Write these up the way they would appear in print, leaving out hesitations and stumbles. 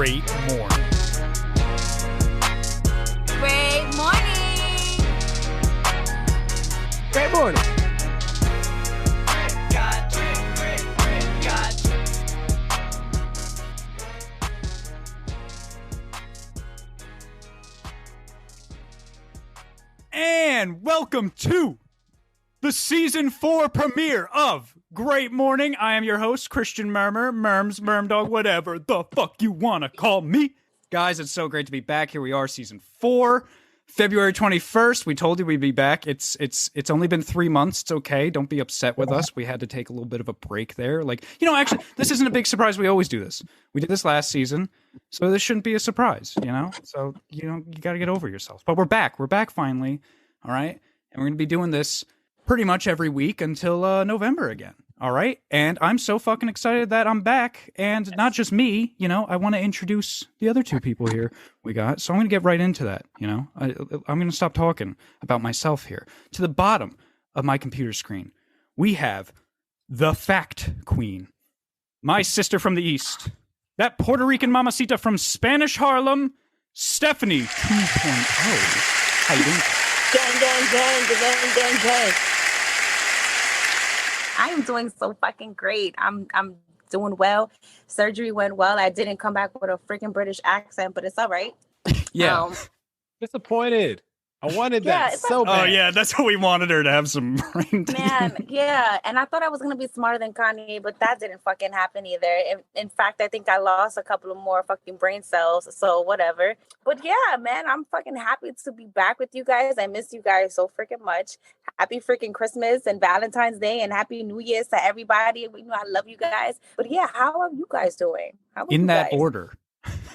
great morning. Great morning. Great morning. And welcome to the season 4 premiere of Great Morning. I am your host, Christian Murmur, Merms, Mermdog, whatever the fuck you want to call me. Guys, it's so great to be back. Here we are, season 4, February 21st. We told you we'd be back. It's only been 3 months. It's okay. Don't be upset with us. We had to take a little bit of a break there. Actually, this isn't a big surprise. We always do this. We did this last season, so this shouldn't be a surprise, So, you got to get over yourself. But we're back. We're back finally, all right? And we're going to be doing this pretty much every week until November again. All right. And I'm so fucking excited that I'm back. And not just me, I want to introduce the other two people here we got. So I'm going to get right into that. I'm going to stop talking about myself here. To the bottom of my computer screen, we have the Fact Queen, my sister from the East, that Puerto Rican mamacita from Spanish Harlem, Stephanie 2.0. How you doing? Gang. I am doing so fucking great. I'm doing well. Surgery went well. I didn't come back with a freaking British accent, but it's all right. Yeah. Disappointed. I wanted that so bad. Oh, yeah, that's what we wanted her to have some brain. Man, yeah. And I thought I was going to be smarter than Kanye, but that didn't fucking happen either. In fact, I think I lost a couple of more fucking brain cells, so whatever. But yeah, man, I'm fucking happy to be back with you guys. I miss you guys so freaking much. Happy freaking Christmas and Valentine's Day and Happy New Year's to everybody. I love you guys. But yeah, how are you guys doing? In that order.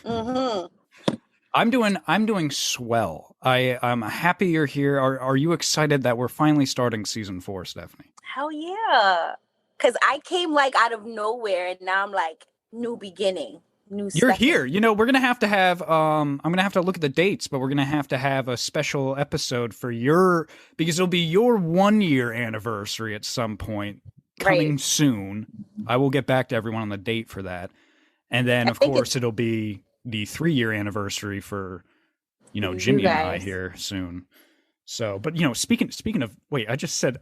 Mm-hmm. I'm doing swell. I'm happy you're here. Are you excited that we're finally starting season 4, Stephanie? Hell yeah. Because I came out of nowhere and now I'm new beginning. You're here. We're gonna have to have I'm gonna have to look at the dates, but we're gonna have to have a special episode for because it'll be your 1-year anniversary at some point coming soon. I will get back to everyone on the date for that. And then of course it'll be the 3-year anniversary for Jimi and I here soon. So, but speaking of, wait, I just said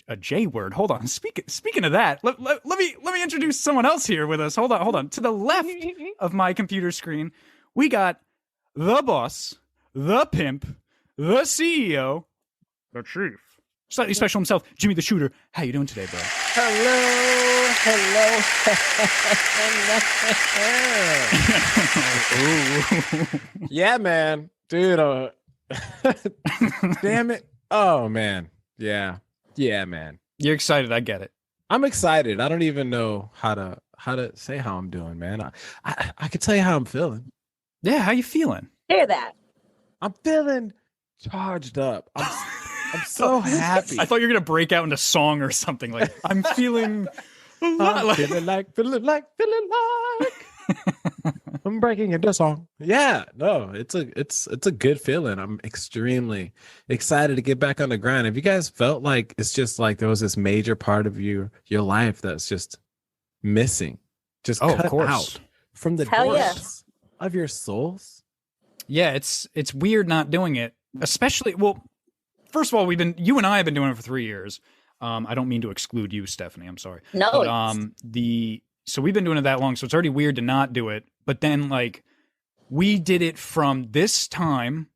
a J word. Hold on. Speaking of that, let me introduce someone else here with us. Hold on. To the left of my computer screen, we got the boss, the pimp, the CEO, the chief, slightly special himself, Jimmy the Shooter. How you doing today, bro? Hello. Yeah, man. Dude, damn it. Oh, man. Yeah, man. You're excited. I get it. I'm excited. I don't even know how to say how I'm doing, man. I can tell you how I'm feeling. Yeah, how you feeling? Hear that. I'm feeling charged up. I'm so happy. I thought you were gonna break out into song or something. Like I'm feeling feeling like I'm breaking into song. Yeah, no, it's a good feeling. I'm extremely excited to get back on the grind. Have you guys felt like it's just like there was this major part of your life that's just missing, just cut out from the depths of your souls? Yeah, it's weird not doing it, especially. Well, first of all, you and I have been doing it for 3 years. I don't mean to exclude you, Stephanie. I'm sorry. No. But, so we've been doing it that long, so it's already weird to not do it. But then, we did it from this time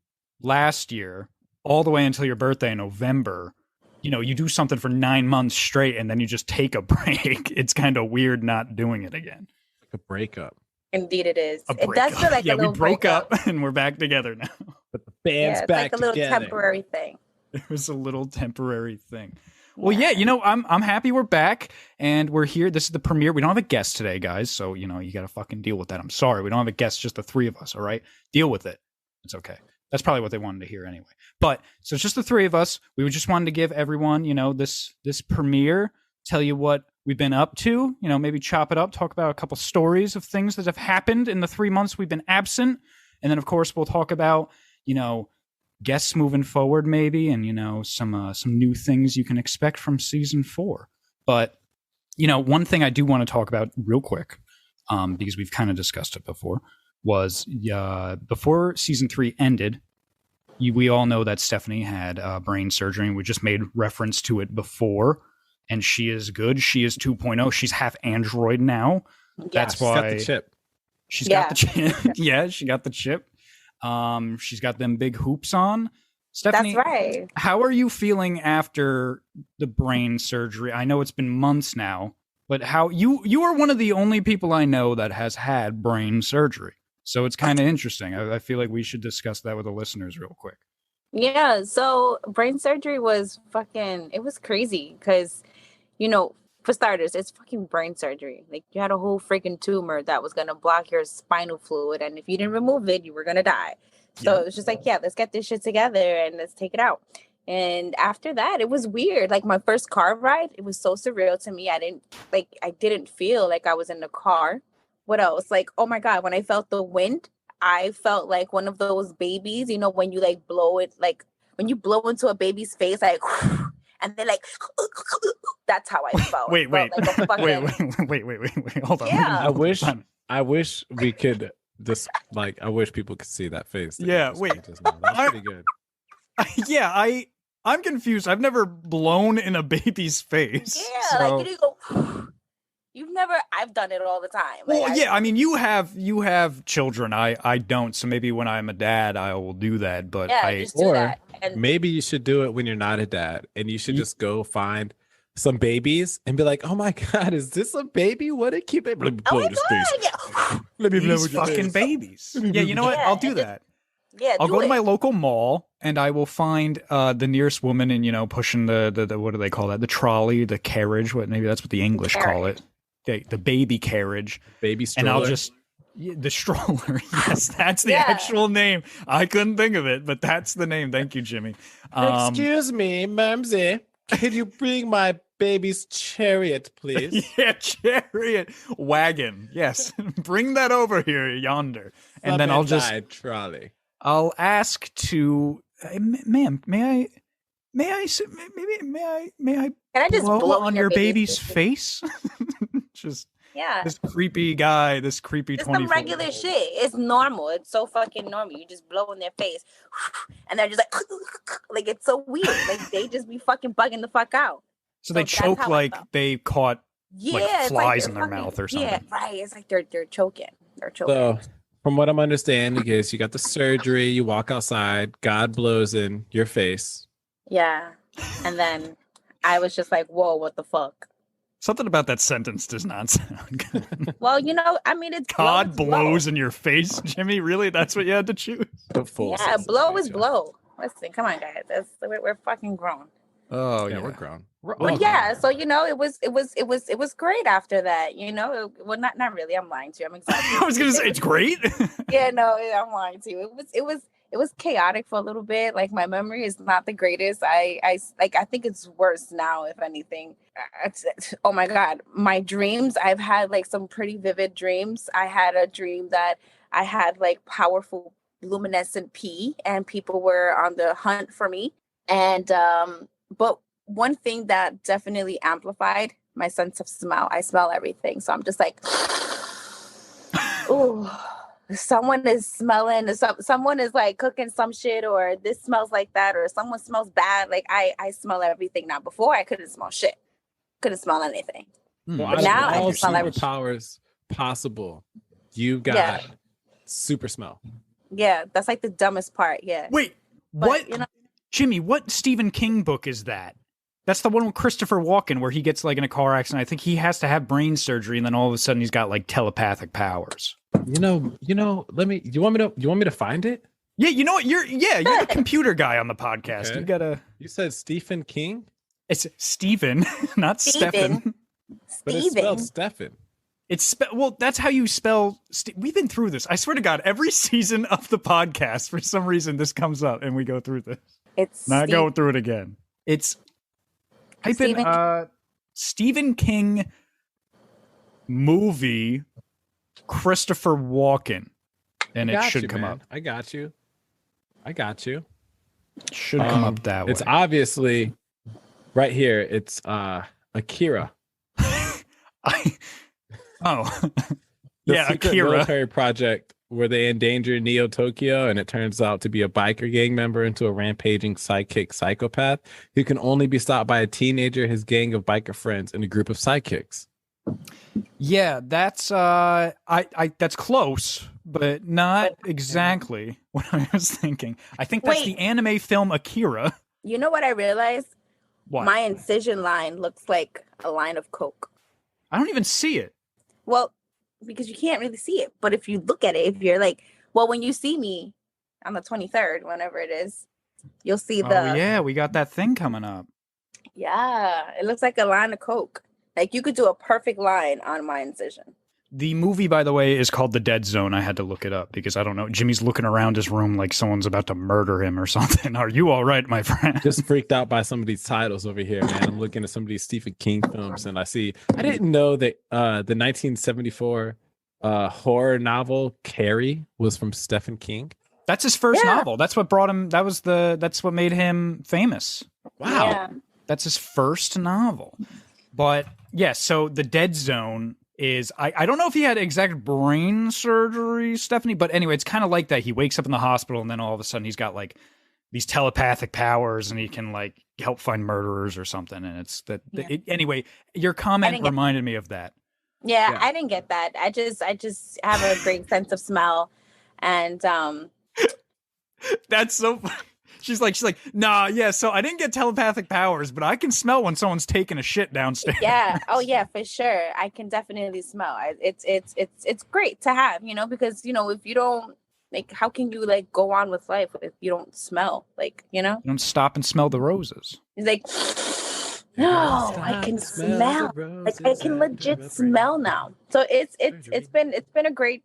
last year all the way until your birthday in November. You do something for 9 months straight, and then you just take a break. It's kind of weird not doing it again. Like a breakup. Indeed, it is. It does feel like a little we broke up, and we're back together now. But the band's back together. It's like a little temporary thing. It was a little temporary thing. Well, yeah, I'm happy we're back and we're here. This is the premiere. We don't have a guest today, guys. So, you got to fucking deal with that. I'm sorry. We don't have a guest, just the 3 of us. All right. Deal with it. It's okay. That's probably what they wanted to hear anyway. But so it's just the 3 of us. We just wanted to give everyone, this premiere, tell you what we've been up to, maybe chop it up, talk about a couple stories of things that have happened in the 3 months we've been absent. And then, of course, we'll talk about, guests moving forward maybe, and some new things you can expect from season 4. But one thing I do want to talk about real quick because we've kind of discussed it before, was before season 3 ended, we all know that Stephanie had brain surgery, and we just made reference to it before. And she is good. She is 2.0. She's half android now. That's why she's got the chip. She's got the chip. Yeah, she got the chip. She's got them big hoops on. Stephanie, that's right. How are you feeling after the brain surgery? I know it's been months now, but how you are one of the only people I know that has had brain surgery. So it's kind of interesting. I feel like we should discuss that with the listeners real quick. Yeah, so brain surgery was it was crazy because, for starters, it's fucking brain surgery. Like, you had a whole freaking tumor that was going to block your spinal fluid. And if you didn't remove it, you were going to die. So it was just like, yeah, let's get this shit together and let's take it out. And after that, it was weird. Like, my first car ride, it was so surreal to me. I didn't feel like I was in the car. What else? Like, oh my God, when I felt the wind, I felt like one of those babies, when you like blow it, like when you blow into a baby's face, like, and then like, that's how I felt. Wait, wait. Hold on. Yeah. I wish we could just I wish people could see that face. Yeah, wait. That's pretty good. Yeah, I'm confused. I've never blown in a baby's face. Yeah, so. like you go. You've never. I've done it all the time. Well, yeah. I mean, you have children. I don't. So maybe when I'm a dad, I will do that. But just do that. And maybe you should do it when you're not a dad, and you should just go find some babies and be like, "Oh my God, is this a baby? What a cute baby!" Let me blow his face. Yeah. Let me blow These fucking babies. Yeah, you know what? Yeah, I'll do that. I'll go to my local mall and I will find the nearest woman and pushing the what do they call that? The trolley, the carriage. Maybe that's what the English call it. The baby carriage, baby stroller. And I'll just the stroller. Yes, that's the actual name. I couldn't think of it, but that's the name. Thank you, Jimmy. Excuse me, Mumsy. Could you bring my baby's chariot, please? Yeah, chariot wagon. Yes, bring that over here, yonder, and then I'll just trolley. I'll ask to, ma'am, may I Can I just blow on your baby's face? Just this creepy guy, this creepy 24. It's some regular shit. It's normal. It's so fucking normal. You just blow in their face, and they're just like it's so weird. Like they just be fucking bugging the fuck out. So they choke like they caught flies in their mouth or something. Yeah, right. It's like they're choking. They're choking. So, from what I'm understanding, is you got the surgery, you walk outside, God blows in your face. Yeah, and then I was just like, "Whoa, what the fuck." Something about that sentence does not sound good. Well, I mean, it's God blows in your face, Jimmy. Really, that's what you had to choose. Yeah, blow is blow. Listen, come on, guys. We're fucking grown. Oh yeah, we're grown. But yeah, so it was great after that. Well, not really. I'm lying to you. I'm excited. I was gonna say it's great. Yeah, no, I'm lying to you. It was chaotic for a little bit. Like my memory is not the greatest. I think it's worse now, if anything. Oh my God, my dreams. I've had like some pretty vivid dreams. I had a dream that I had like powerful luminescent pee, and people were on the hunt for me. And but one thing that definitely amplified my sense of smell. I smell everything, so I'm just like, ooh. Someone is smelling, someone is like cooking some shit, or this smells like that, or someone smells bad. Like I smell everything now. Before I couldn't smell shit, couldn't smell anything. But now I can smell everything. Superpowers possible. You got super smell. Yeah, that's like the dumbest part. Yeah. Wait, what? Jimmy, what Stephen King book is that? That's the one with Christopher Walken where he gets like in a car accident. I think he has to have brain surgery, and then all of a sudden he's got like telepathic powers. You want me to find it? Yeah, you know what? You're the computer guy on the podcast. Okay. You said Stephen King? It's Stephen, not Stephen. But it's spelled Stephen. Well, that's how you spell. We've been through this. I swear to God, every season of the podcast, for some reason, this comes up and we go through this. It's not going through it again. It's type in Stephen King movie Christopher Walken, and it should come up. I got you. Should come up that way. It's obviously right here. It's Akira. Yeah, secret Akira. military project where they endanger Neo Tokyo, and it turns out to be a biker gang member into a rampaging sidekick psychopath who can only be stopped by a teenager, his gang of biker friends, and a group of sidekicks. Yeah, that's that's close, but not exactly what I was thinking. I think that's the anime film Akira. You know what I realized? What? My incision line looks like a line of coke. I don't even see it. Well, because you can't really see it. But if you look at it, if you're like, well, when you see me on the 23rd, whenever it is, you'll see the... Oh, yeah, we got that thing coming up. Yeah, it looks like a line of coke. Like, you could do a perfect line on my incision. The movie, by the way, is called The Dead Zone. I had to look it up because I don't know. Jimmy's looking around his room like someone's about to murder him or something. Are you all right, my friend? Just freaked out by some of these titles over here, man. I'm looking at some of these Stephen King films, and I didn't know that the 1974 horror novel Carrie was from Stephen King. That's his first novel. That's what brought him. That's what made him famous. Wow. Yeah. That's his first novel. But yeah, so The Dead Zone is, I don't know if he had exact brain surgery, Stephanie, but anyway, it's kind of like that. He wakes up in the hospital and then all of a sudden he's got like these telepathic powers and he can like help find murderers or something. And it's that anyway, your comment reminded me of that. Yeah, I didn't get that. I just have a great sense of smell. And that's so funny. She's like, nah, yeah, so I didn't get telepathic powers, but I can smell when someone's taking a shit downstairs. Yeah. Oh yeah, for sure. I can definitely smell. It's great to have, because, if you don't, like, how can you like go on with life if you don't smell? Like, You don't stop and smell the roses. He's like, no, I can smell. Like, I can legit smell now. So it's been a great,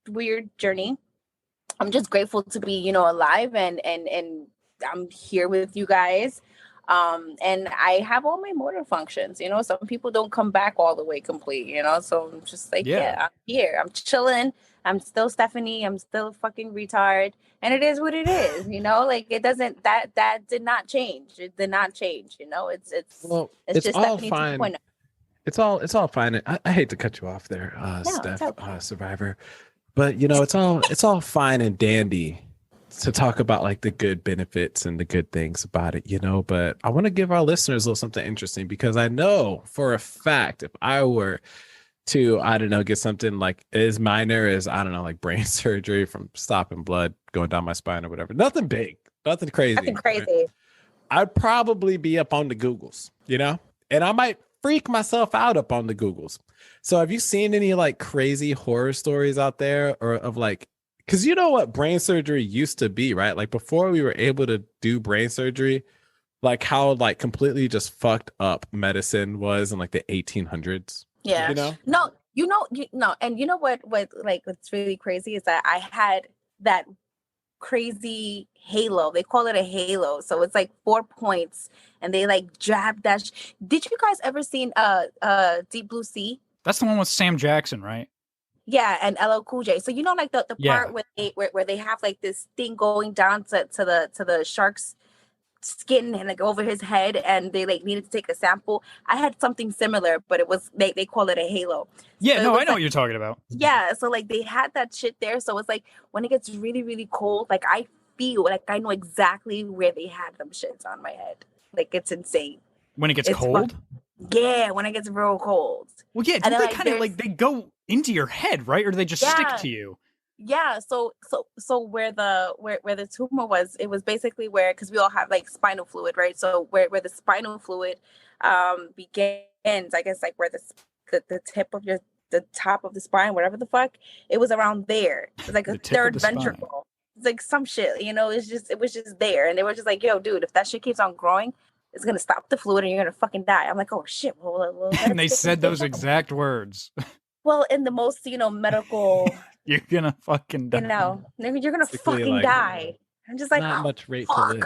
weird journey. I'm just grateful to be, alive and I'm here with you guys. And I have all my motor functions, some people don't come back all the way complete, so I'm just like, I'm here, I'm chilling. I'm still Stephanie. I'm still a fucking retard. And it is what it is, like it doesn't, that did not change. It did not change, it's just all Stephanie fine. 2.0. It's all fine. I hate to cut you off there, Steph, Survivor. But it's all fine and dandy to talk about like the good benefits and the good things about it, but I want to give our listeners a little something interesting because I know for a fact if I were to, I don't know, get something like as minor as, I don't know, like brain surgery from stopping blood going down my spine or whatever, nothing big, nothing crazy. Nothing crazy. Right? I'd probably be up on the Googles, and I might freak myself out up on the Googles. So have you seen any like crazy horror stories out there or of like, because you know what brain surgery used to be, right? Like before we were able to do brain surgery, like how like completely just fucked up medicine was in like the 1800s. Yeah. No, and you know what like what's really crazy is that I had that crazy halo. They call it a halo. So it's like 4 points and they like jab that. Did you guys ever seen Deep Blue Sea? That's the one with Sam Jackson, right? Yeah, and LL Cool J. So like the part where they have like this thing going down to the shark's skin and like over his head, and they like needed to take a sample. I had something similar, but it was they call it a halo. Yeah, so no, I know what you're talking about. Yeah, so like they had that shit there. So it's like when it gets really, really cold, like I feel like I know exactly where they had them shits on my head. Like it's insane. When it gets cold? Yeah, when it gets real cold. Well, yeah, don't they kind of like they go into your head, right? Or do they just stick to you? Yeah, so where the tumor was, it was basically where, because we all have like spinal fluid, right? So where the spinal fluid begins, I guess, like where the tip of the top of the spine, whatever the fuck, it was around there. It was like a third ventricle. It's like some shit, it was just there, and they were just like, yo, dude, if that shit keeps on growing, it's gonna stop the fluid and you're gonna fucking die. I'm like, oh shit. Well, and they said those exact words. Well, in the most, medical, you're gonna fucking die. You're gonna fucking die. I'm just like, not much rate to live.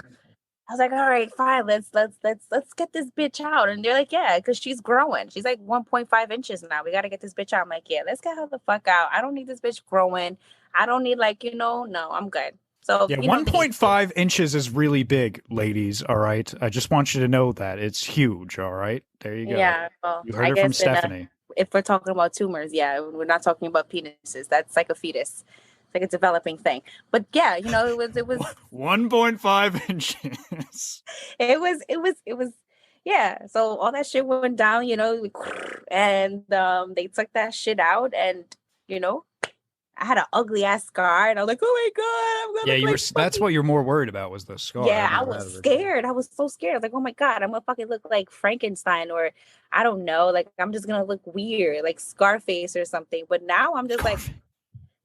I was like, all right, fine, let's get this bitch out. And they're like, yeah, because she's growing. She's like 1.5 inches now. We gotta get this bitch out. I'm like, yeah, let's get her the fuck out. I don't need this bitch growing. I don't need no, I'm good. So yeah, 1.5 inches is really big, ladies. All right, I just want you to know that it's huge. All right, there you go. Yeah, well, you heard it from Stephanie. if we're talking about tumors, yeah, we're not talking about penises. That's like a fetus. It's like a developing thing. But yeah, you know, it was 1.5 inches. it was yeah. So all that shit went down, you know, and they took that shit out, and you know, I had an ugly ass scar, and I was like, oh my god, I'm Yeah, gonna you look were. like That's fucking. what you're more worried about was the scar. Yeah, I remember was that. scared. I was so scared. I was like, oh my god, I'm gonna fucking look like Frankenstein, or I don't know, like I'm just gonna look weird, like Scarface or something. But now I'm just like,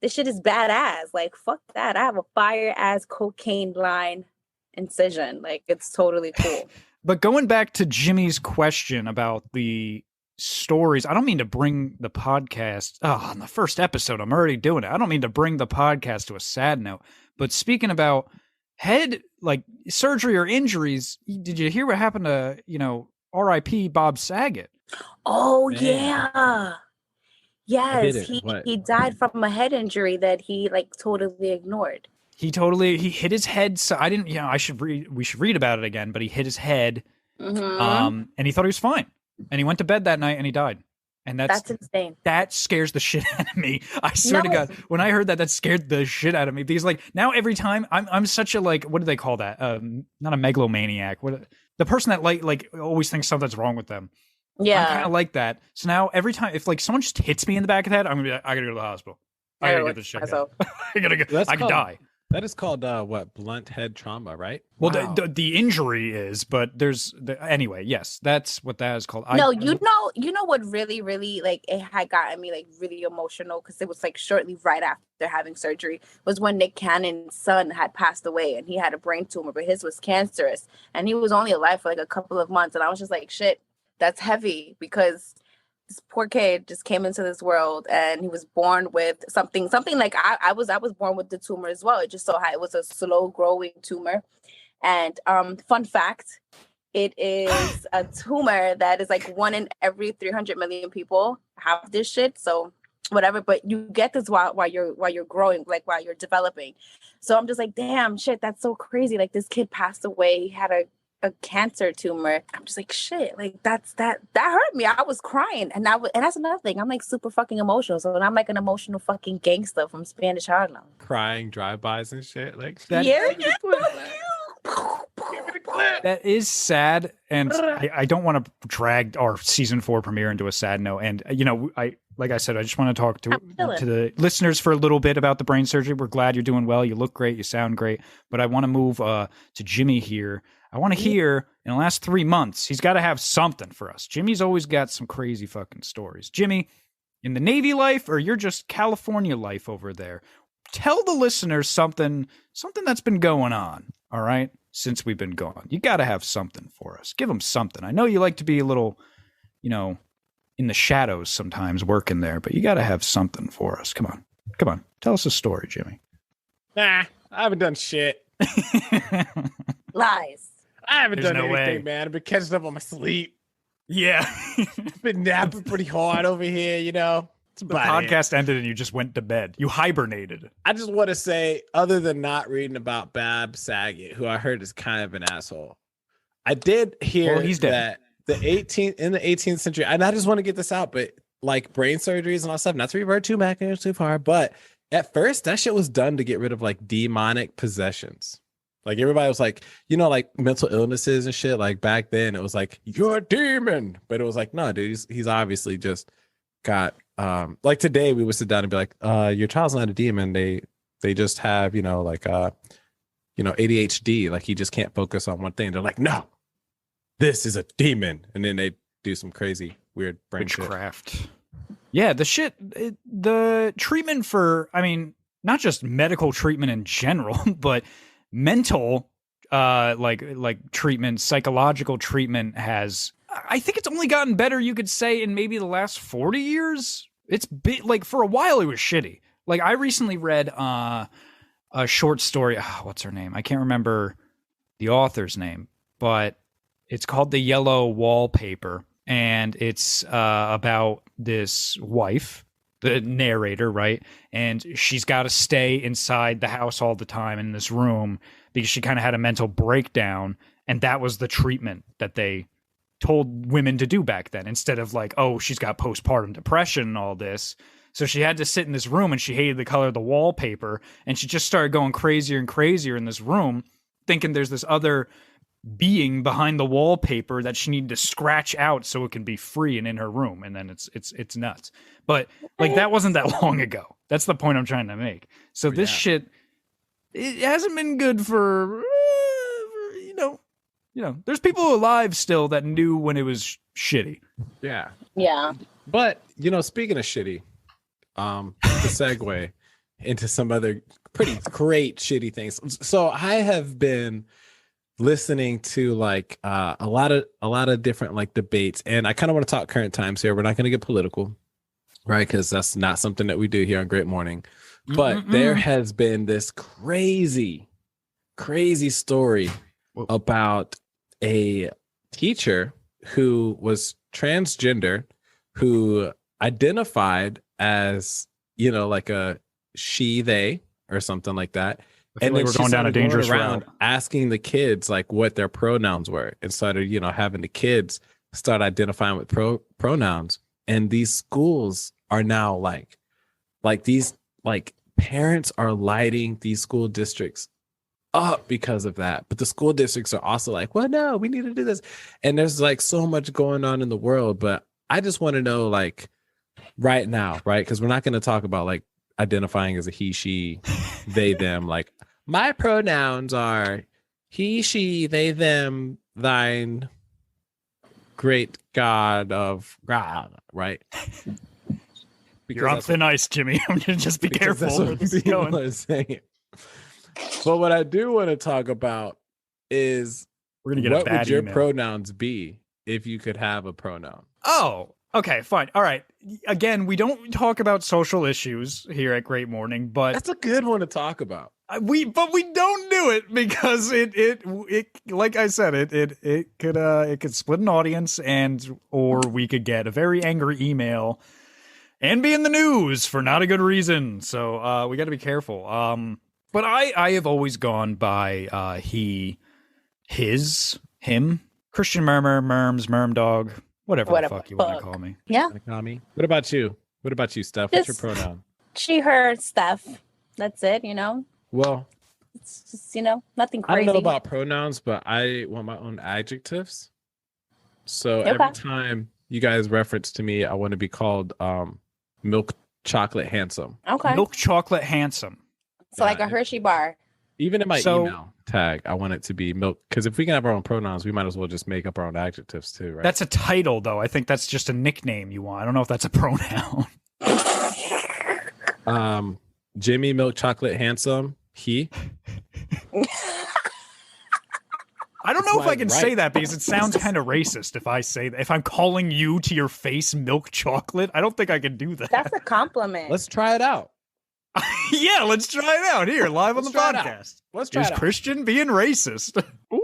this shit is badass. Like, fuck that. I have a fire ass cocaine line incision. Like, it's totally cool. But going back to Jimmy's question about the stories, I don't mean to bring the podcast. Oh, on the first episode, I'm already doing it. I don't mean to bring the podcast to a sad note. But speaking about head, like surgery or injuries, did you hear what happened to, R.I.P. Bob Saget? Oh, Man. yeah. Yes, he died from a head injury that he like totally ignored. He hit his head. So I didn't, we should read about it again, but he hit his head. Mhm. And he thought he was fine. And he went to bed that night and he died. And That's insane. that scares the shit out of me. I swear to God, when I heard that scared the shit out of me, because like now every time I'm such a, like, what do they call that? Not a megalomaniac. The person that like always thinks something's wrong with them. Yeah. I'm kind of like that. So now every time, if like someone just hits me in the back of the head, I'm gonna be like, I gotta go to the hospital. I gotta get this shit. I gotta go. I could die. That is called blunt head trauma, right? Well, wow. the injury is, but anyway. Yes, that's what that is called. No, you know what really, really, like, it had gotten me like really emotional, because it was like shortly right after having surgery, was when Nick Cannon's son had passed away, and he had a brain tumor, but his was cancerous, and he was only alive for like a couple of months, and I was just like, shit, that's heavy, because this poor kid just came into this world and he was born with something like I was born with the tumor as well. It just so it was a slow growing tumor. And fun fact, it is a tumor that is like 1 in every 300 million people have this shit. So whatever, but you get this while you're growing, like while you're developing. So I'm just like, damn, shit, that's so crazy. Like, this kid passed away. He had a cancer tumor. I'm just like, shit, like that hurt me. I was crying, and that's another thing. I'm like super fucking emotional, so I'm like an emotional fucking gangster from Spanish Harlem, crying drive-bys and shit like that. Yeah, that is sad, and I don't want to drag our season 4 premiere into a sad note. And like I said, I just want to talk to the listeners for a little bit about the brain surgery. We're glad you're doing well. You look great. You sound great. But I want to move to Jimmy here. I want to hear, in the last 3 months, he's got to have something for us. Jimmy's always got some crazy fucking stories. Jimmy, in the Navy life, or you're just California life over there, tell the listeners something that's been going on, all right, since we've been gone. You got to have something for us. Give them something. I know you like to be a little, in the shadows sometimes working there, but you got to have something for us. Come on. Tell us a story, Jimmy. Nah, I haven't done shit. Lies. I haven't done anything, man. I've been catching up on my sleep. Yeah. Been napping pretty hard over here, It's the podcast ended and you just went to bed. You hibernated. I just want to say, other than not reading about Bob Saget, who I heard is kind of an asshole, I did hear that in the 18th century, and I just want to get this out, but like brain surgeries and all stuff, not to revert too back too far, but at first that shit was done to get rid of like demonic possessions. Like everybody was like, like mental illnesses and shit. Like back then it was like, you're a demon. But it was like, no, dude, he's obviously just got, like today we would sit down and be like, your child's not a demon. They just have, ADHD. Like he just can't focus on one thing. They're like, no, this is a demon. And then they do some crazy weird brain witchcraft. Shit. Yeah. The treatment for, not just medical treatment in general, but mental like treatment, psychological treatment has, I think it's only gotten better, you could say, in maybe the last 40 years. It's like for a while it was shitty. Like I recently read a short story, what's her name? I can't remember the author's name, but it's called The Yellow Wallpaper, and it's about this wife, the narrator, right? And she's got to stay inside the house all the time in this room because she kind of had a mental breakdown, and that was the treatment that they told women to do back then, instead of like, oh, she's got postpartum depression and all this. So she had to sit in this room, and she hated the color of the wallpaper, and she just started going crazier and crazier in this room, thinking there's this other being behind the wallpaper that she needed to scratch out so it can be free and in her room. And then it's nuts. But like, that wasn't that long ago. That's the point I'm trying to make. So this shit, it hasn't been good for there's people alive still that knew when it was shitty. Yeah. Yeah. But speaking of shitty, the segue into some other pretty great shitty things. So I have been listening to like a lot of different like debates, and I kind of want to talk current times here. We're not going to get political, right? Because that's not something that we do here on Great Morning. But there has been this crazy story about a teacher who was transgender, who identified as like a she, they, or something like that. And then we're going down a dangerous route, asking the kids like what their pronouns were, and started having the kids start identifying with pronouns. And these schools are now like these like parents are lighting these school districts up because of that. But the school districts are also like, well, no, we need to do this. And there's like so much going on in the world. But I just want to know, like, right now, right? Because we're not going to talk about like identifying as a he, she, they, them. Like, my pronouns are he, she, they, them, thine, great God of God, right? You're on thin ice, Jimmy. I'm gonna just be careful where this is going. Saying. But what I do want to talk about is, we're gonna get what a bad would your email. pronouns be if you could have a pronoun? Oh, okay, fine. All right. Again, we don't talk about social issues here at Great Morning, but That's a good one to talk about. we don't do it because it like I said, it could split an audience, or we could get a very angry email and be in the news for not a good reason. So we got to be careful. But I have always gone by he, his, him, Christian Murmur, Merms, Mermdog, whatever the fuck you want to call me. Yeah. What about you? What about you, Steph? What's your pronoun? She, her, Steph. That's it, Well, It's just, nothing I crazy. don't know about pronouns, but I want my own adjectives. So Okay. every time you guys reference to me, I want to be called milk chocolate handsome. Okay. Milk chocolate handsome. So like a Hershey bar. Even in my email tag, I want it to be milk, because if we can have our own pronouns, we might as well just make up our own adjectives too, right? That's a title, though. I think that's just a nickname you want. I don't know if that's a pronoun. Jimmy Milk Chocolate Handsome. He. I don't know if I can say that, because it sounds kind of racist if I say that. If I'm calling you to your face milk chocolate, I don't think I can do that. That's a compliment. Let's try it out. Yeah, let's try it out here, live on the podcast. Let's try Here's it out. Christian being racist. Ooh,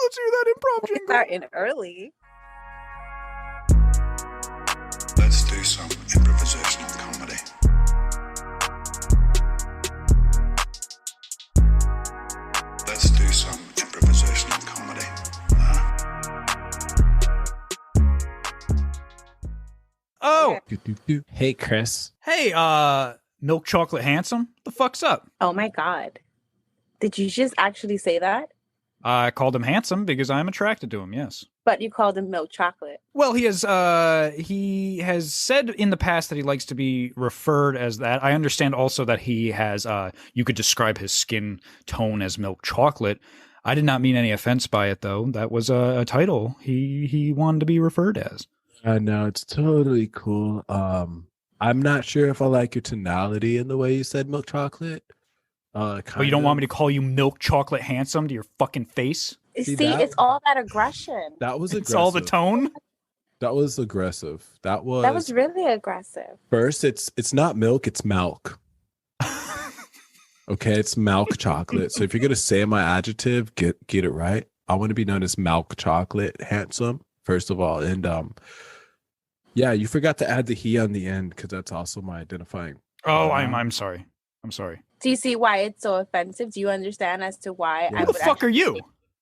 let's hear that improv jingle. Starting early. Let's do some improvisational comedy. Let's do some improvisational comedy. Oh, Hey, Chris. hey, milk chocolate handsome. The fuck's up? Oh my God. Did you just actually say that? I called him handsome because I'm attracted to him. Yes. But you called him milk chocolate. Well, he has said in the past that he likes to be referred as that. I understand also that he has you could describe his skin tone as milk chocolate. I did not mean any offense by it, though. That was a title he wanted to be referred as. No, it's totally cool. I'm not sure if I like your tonality in the way you said milk chocolate. But you don't want me to call you milk chocolate handsome to your fucking face? See, that- it's all that aggression. That was aggressive. It's all the tone? That was aggressive. That was really aggressive. first. It's not milk. It's milk. Okay, it's milk chocolate. So if you're gonna say my adjective, get it right. I want to be known as milk chocolate handsome, first of all, and yeah, you forgot to add the he on the end, because that's also my identifying. Oh, I'm sorry. I'm sorry. Do you see why it's so offensive? Do you understand as to why? Yeah. Who the fuck are you?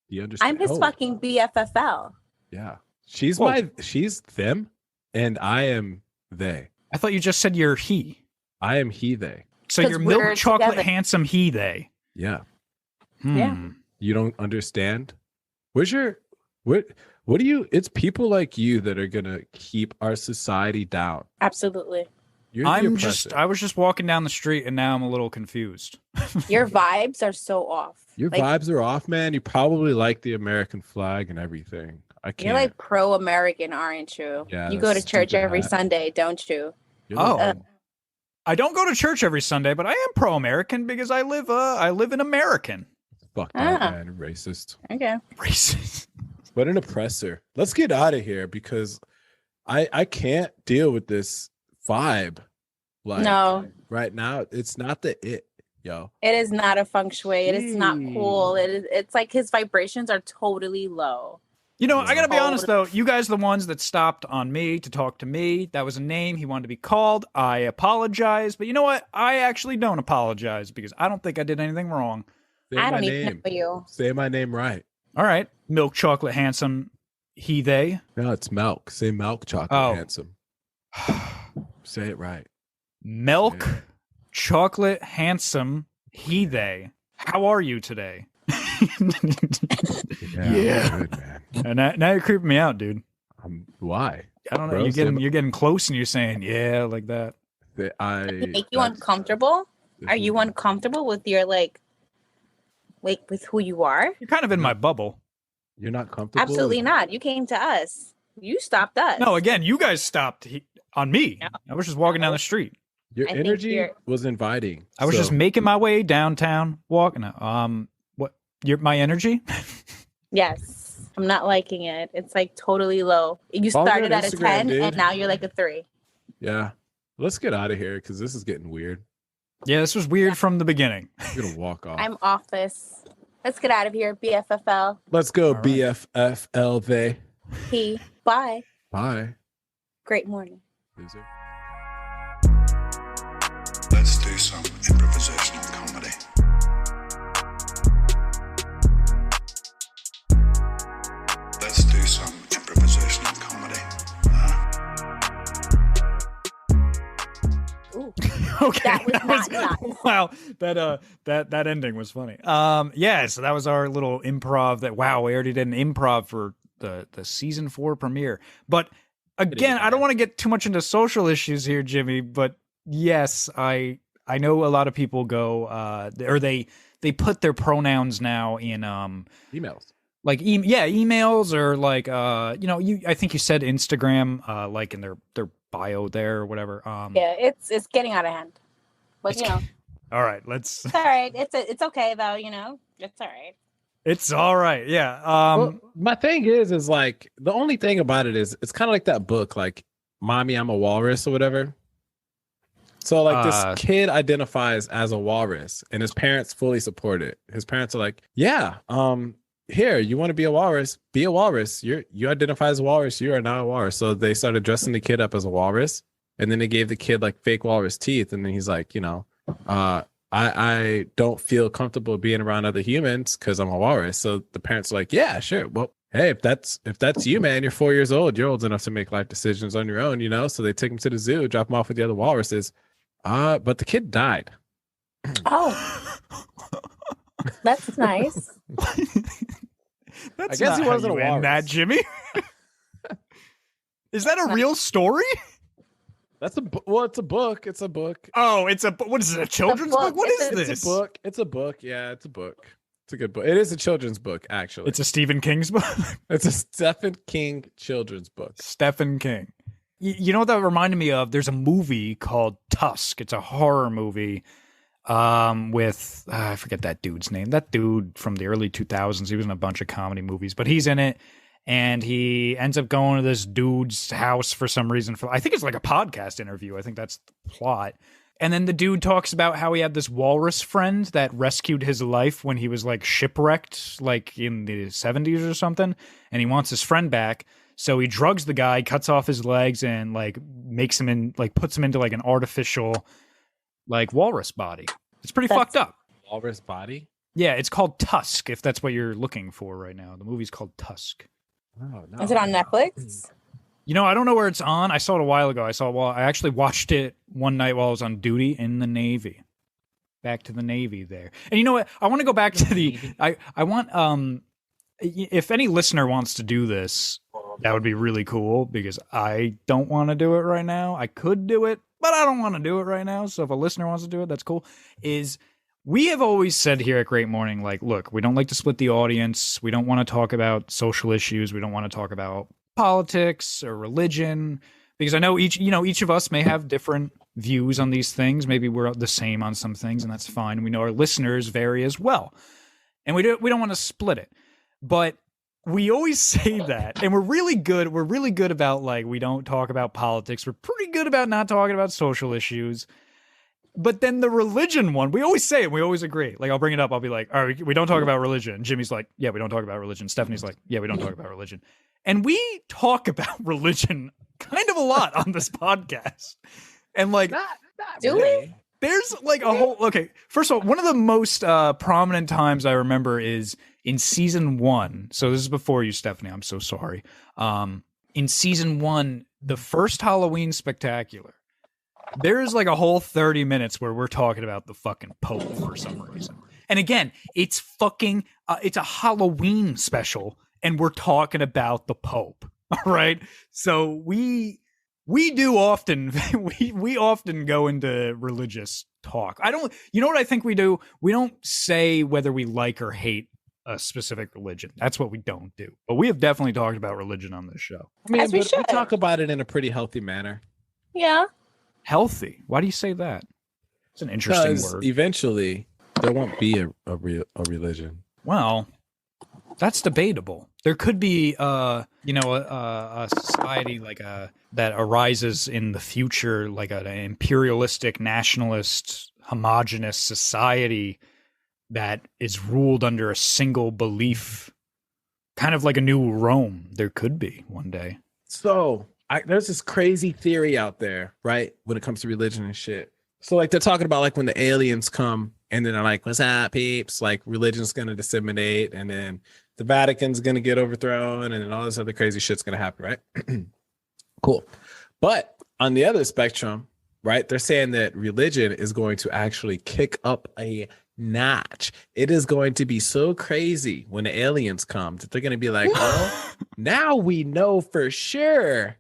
Do you understand? I'm his fucking BFFL. Yeah. She's Whoa. she's them and I am they. I thought you just said you're he. I am he, they. So 'Cause you're milk we're chocolate together. handsome he they. Yeah. Yeah. You don't understand? Where's your what do you it's people like you that are gonna keep our society down. Absolutely. You're the oppressor. I was just walking down the street and now I'm a little confused. Your vibes are so off. Your like, vibes are off, man. You probably like the American flag and everything. I can't. You're like pro-American, aren't you? Yeah, You go to that's church stupid every hat. Sunday, don't you? You're the Oh. one. I don't go to church every Sunday, but I am pro-American because I live in American. Fuck that, Ah. man. Racist. Okay. Racist. What an oppressor. Let's get out of here because I can't deal with this vibe. Like No. right now, it's not the it, yo. It is not a feng shui. It is not cool. It's like his vibrations are totally low. You know, I gotta be Oh. honest though. You guys are the ones that stopped on me to talk to me. That was a name he wanted to be called. I apologize, but you know what? I actually don't apologize because I don't think I did anything wrong. Say I my don't name. even know you. Say my name right. All right, milk chocolate handsome, he they. No, it's milk. Say milk chocolate Oh. handsome. Say it right. Milk chocolate handsome, he they. How are you today? Yeah. Good, man. And now you're creeping me out, dude. Why? I don't know. Bro, You're getting close and you're saying yeah like that. Make you uncomfortable? Are you uncomfortable with your like with who you are? You're kind of in my bubble. You're not comfortable? Absolutely not. You came to us. You stopped us. No, again, you guys stopped on me. No. I was just walking down the street. Your I think energy you're- was inviting. I was so- just making my way downtown, walking. What? My energy? Yes. I'm not liking it. It's like totally low. You Follow me started on at a Instagram, 10 dude. and now you're like a 3. Yeah. Let's get out of here because this is getting weird. Yeah, this was weird from the beginning. I'm gonna walk off. I'm off this. Let's get out of here. BFFL. Let's go, All right. BFFL. They. P. Bye. Bye. Great morning. Loser. Let's do some improvisational comedy. Let's do some improvisational comedy. Ooh. Okay, That was not nice. wow. That ending was funny. Yeah. So that was our little improv. That wow, we already did an improv for the season 4 premiere. But again, I don't want to get too much into social issues here, Jimmy. But yes, I know a lot of people go or they put their pronouns now in Emails. like emails or like I think you said Instagram like in their bio there or whatever. Yeah, it's getting out of hand. But you know, All right, let's. it's all right. It's okay though, you know. It's all right. It's all right. Yeah. Well, my thing is like the only thing about it is it's kind of like that book, like "Mommy, I'm a Walrus" or whatever. So like this kid identifies as a walrus, and his parents fully support it. His parents are like, "Yeah, here, you want to be a walrus? Be a walrus. You identify as a walrus. You are now a walrus." So they started dressing the kid up as a walrus, and then they gave the kid like fake walrus teeth, and then he's like, I don't feel comfortable being around other humans because I'm a walrus. So the parents are like, yeah, sure. Well, hey, if that's you, man, you're 4 years old. You're old enough to make life decisions on your own, So they take him to the zoo, drop him off with the other walruses. But the kid died. Oh, that's nice. That's I guess he not how wasn't a you end walrus. that, Jimmy. Is that a real story? That's it's a book. It's a book. Oh, what is it? A children's book? What is this? It's a book. It's a book. Yeah, it's a book. It's a good book. It is a children's book, actually. It's a Stephen King's book. It's a Stephen King children's book. Stephen King. You know what that reminded me of? There's a movie called Tusk. It's a horror movie with I forget that dude's name. That dude from the early 2000s. He was in a bunch of comedy movies, but he's in it. And he ends up going to this dude's house for some reason. I think it's like a podcast interview. I think that's the plot. And then the dude talks about how he had this walrus friend that rescued his life when he was like shipwrecked, like in the 70s or something. And he wants his friend back. So he drugs the guy, cuts off his legs, and like makes him in, like puts him into like an artificial like walrus body. It's pretty fucked up. Walrus body? Yeah, it's called Tusk, if that's what you're looking for right now. The movie's called Tusk. Oh, no. Is it on Netflix? You know, I don't know where it's on. I saw it a while ago. I actually watched it one night while I was on duty in the Navy. Back to the Navy there. And you know what? I want to go back to I want if any listener wants to do this, that would be really cool because I don't want to do it right now. I could do it, but I don't want to do it right now. So if a listener wants to do it, that's cool. We have always said here at Great Morning, like, look, we don't like to split the audience. We don't want to talk about social issues. We don't want to talk about politics or religion because I know each of us may have different views on these things. Maybe we're the same on some things, and that's fine. We know our listeners vary as well, and we don't want to split it. But we always say that, and we're really good. We're really good about like we don't talk about politics. We're pretty good about not talking about social issues. But then the religion one, we always say it. We always agree. Like I'll bring it up. I'll be like, all right, we don't talk about religion. Jimmy's like, yeah, we don't talk about religion. Stephanie's like, yeah, we don't talk about religion. And we talk about religion kind of a lot on this podcast. And like, Not Do really. we? there's like a whole, okay, first of all, one of the most prominent times I remember is in season 1. So this is before you, Stephanie. I'm so sorry. In season 1, the first Halloween spectacular, there's like a whole 30 minutes where we're talking about the fucking Pope for some reason. And again, it's fucking, it's a Halloween special and we're talking about the Pope. All right. So we do often, we often go into religious talk. You know what I think we do? We don't say whether we like or hate a specific religion. That's what we don't do. But we have definitely talked about religion on this show. I mean, As we but we should. talk about it in a pretty healthy manner. Yeah. Healthy. Why do you say that? It's an interesting Because word. eventually there won't be a religion. Well, that's debatable. There could be, a society like that arises in the future, like an imperialistic, nationalist, homogenous society that is ruled under a single belief, kind of like a new Rome. There could be one day. So there's this crazy theory out there, right? When it comes to religion and shit. So like they're talking about like when the aliens come and then they're like, what's up, peeps? Like religion's going to disseminate and then the Vatican's going to get overthrown and then all this other crazy shit's going to happen, right? Cool. But on the other spectrum, right, they're saying that religion is going to actually kick up a notch. It is going to be so crazy when the aliens come that they're going to be like, well, now we know for sure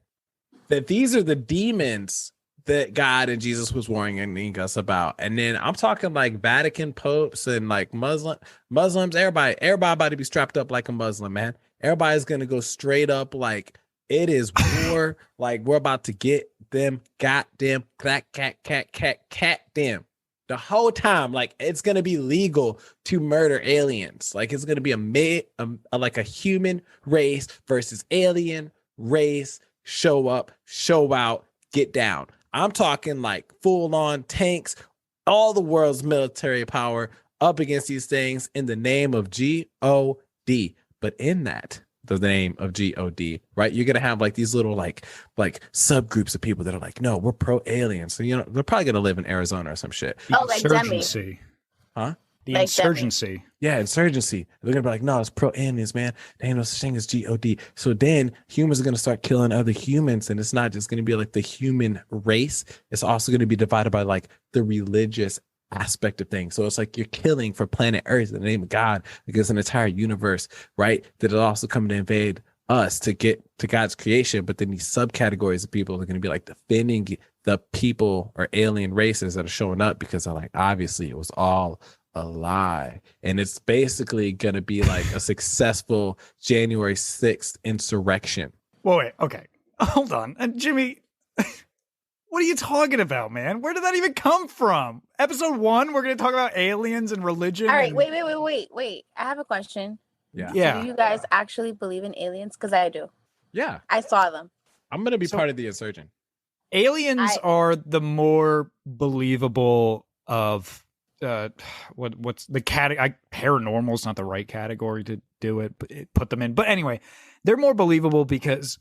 that these are the demons that God and Jesus was warning us about. And then I'm talking like Vatican popes and like Muslims, everybody about to be strapped up like a Muslim, man. Everybody's going to go straight up like it is war. Like we're about to get them goddamn cat them. The whole time, like it's gonna be legal to murder aliens. Like it's gonna be like a human race versus alien race. Show up, show out, get down. I'm talking like full on tanks, all the world's military power up against these things in the name of God. But in that, the name of God, right? You're gonna have like these little like subgroups of people that are like, no, we're pro aliens. So they're probably gonna live in Arizona or some shit. The Oh, like Jimi. insurgency. Huh? The Like insurgency. Yeah, insurgency. They're gonna be like, no, it's pro aliens, man. There ain't no such thing as God. So then humans are gonna start killing other humans, and it's not just gonna be like the human race. It's also gonna be divided by like the religious aspect of things. So it's like you're killing for planet Earth in the name of God against an entire universe, right? That is also coming to invade us to get to God's creation. But then these subcategories of people are going to be like defending the people or alien races that are showing up because they're like, obviously it was all a lie. And it's basically going to be like a successful January 6th insurrection. Well, wait, okay. Hold on. Jimmy, what are you talking about, man? Where did that even come from? Episode 1, we're going to talk about aliens and religion. All right, and- wait. I have a question. Yeah. Yeah. Do you guys actually believe in aliens? Because I do. Yeah. I saw them. I'm going to be So- part of the insurgent. Aliens are the more believable of what's the paranormal is not the right category to do it, but put them in. But anyway, they're more believable because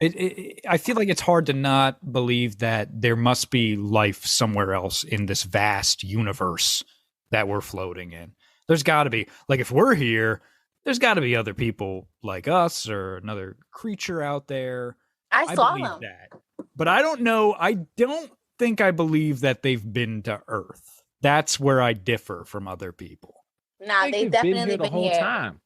I feel like it's hard to not believe that there must be life somewhere else in this vast universe that we're floating in. There's got to be, like, if we're here, there's got to be other people like us or another creature out there. I saw believe them. that. But I don't know. I don't think I believe that they've been to Earth. That's where I differ from other people. Nah, Like, they've they've definitely here the whole here. time.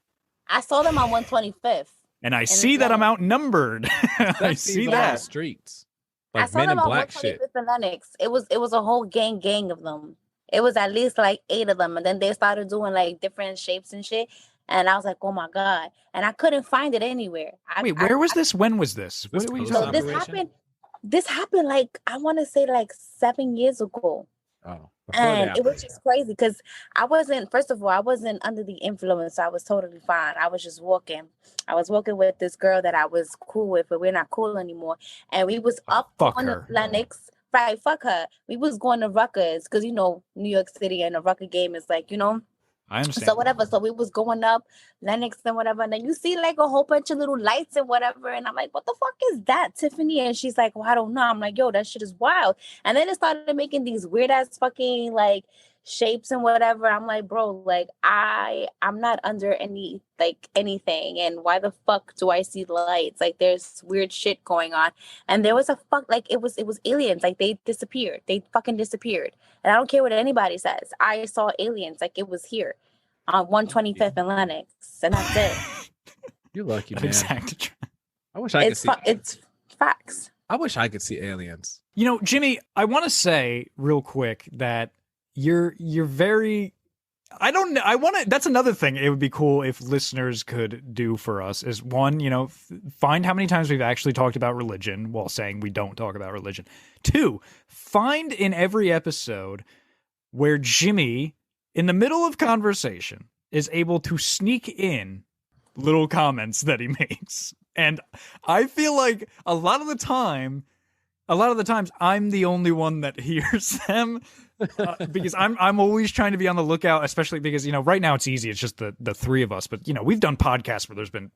I saw them on 125th. And I see that I'm outnumbered. I see on that. the streets. I Like saw Men in them on Black 125th shit. and Lennox. It was a whole gang of them. It was at least like 8 of them, and then they started doing like different shapes and shit. And I was like, oh my god! And I couldn't find it anywhere. Wait, where was this? When was this? This What were you post talking So about? this operation? happened like I want to say like 7 years ago. Oh, before And the it was operation. just crazy because first of all, I wasn't under the influence. I was totally fine. I was just walking. I was walking with this girl that I was cool with, but we're not cool anymore. And we was up fuck on her. the Lennox. Right, fuck her. We was going to Rutgers because, New York City and the Rucker game is like, I understand. So whatever. So we was going up Lennox and whatever. And then you see like a whole bunch of little lights and whatever. And I'm like, what the fuck is that, Tiffany? And she's like, well, I don't know. I'm like, yo, that shit is wild. And then it started making these weird ass fucking like shapes and whatever. I'm like, bro, like I'm not under anything. And why the fuck do I see lights? Like there's weird shit going on. And there was it was aliens. Like they disappeared. They fucking disappeared. And I don't care what anybody says. I saw aliens. Like it was here on 125th and Lennox. And that's it. You're lucky, That man. exact. I wish I could see. It's facts. I wish I could see aliens. Jimmy, I want to say real quick that you're very. I don't know. I want to. That's another thing. It would be cool if listeners could do for us is one, find how many times we've actually talked about religion while saying we don't talk about religion. 2, find in every episode where Jimmy, in the middle of conversation, is able to sneak in little comments that he makes. And I feel like a lot of the times I'm the only one that hears them. Because I'm always trying to be on the lookout, especially because, right now it's easy. It's just the 3 of us. But, we've done podcasts where there's been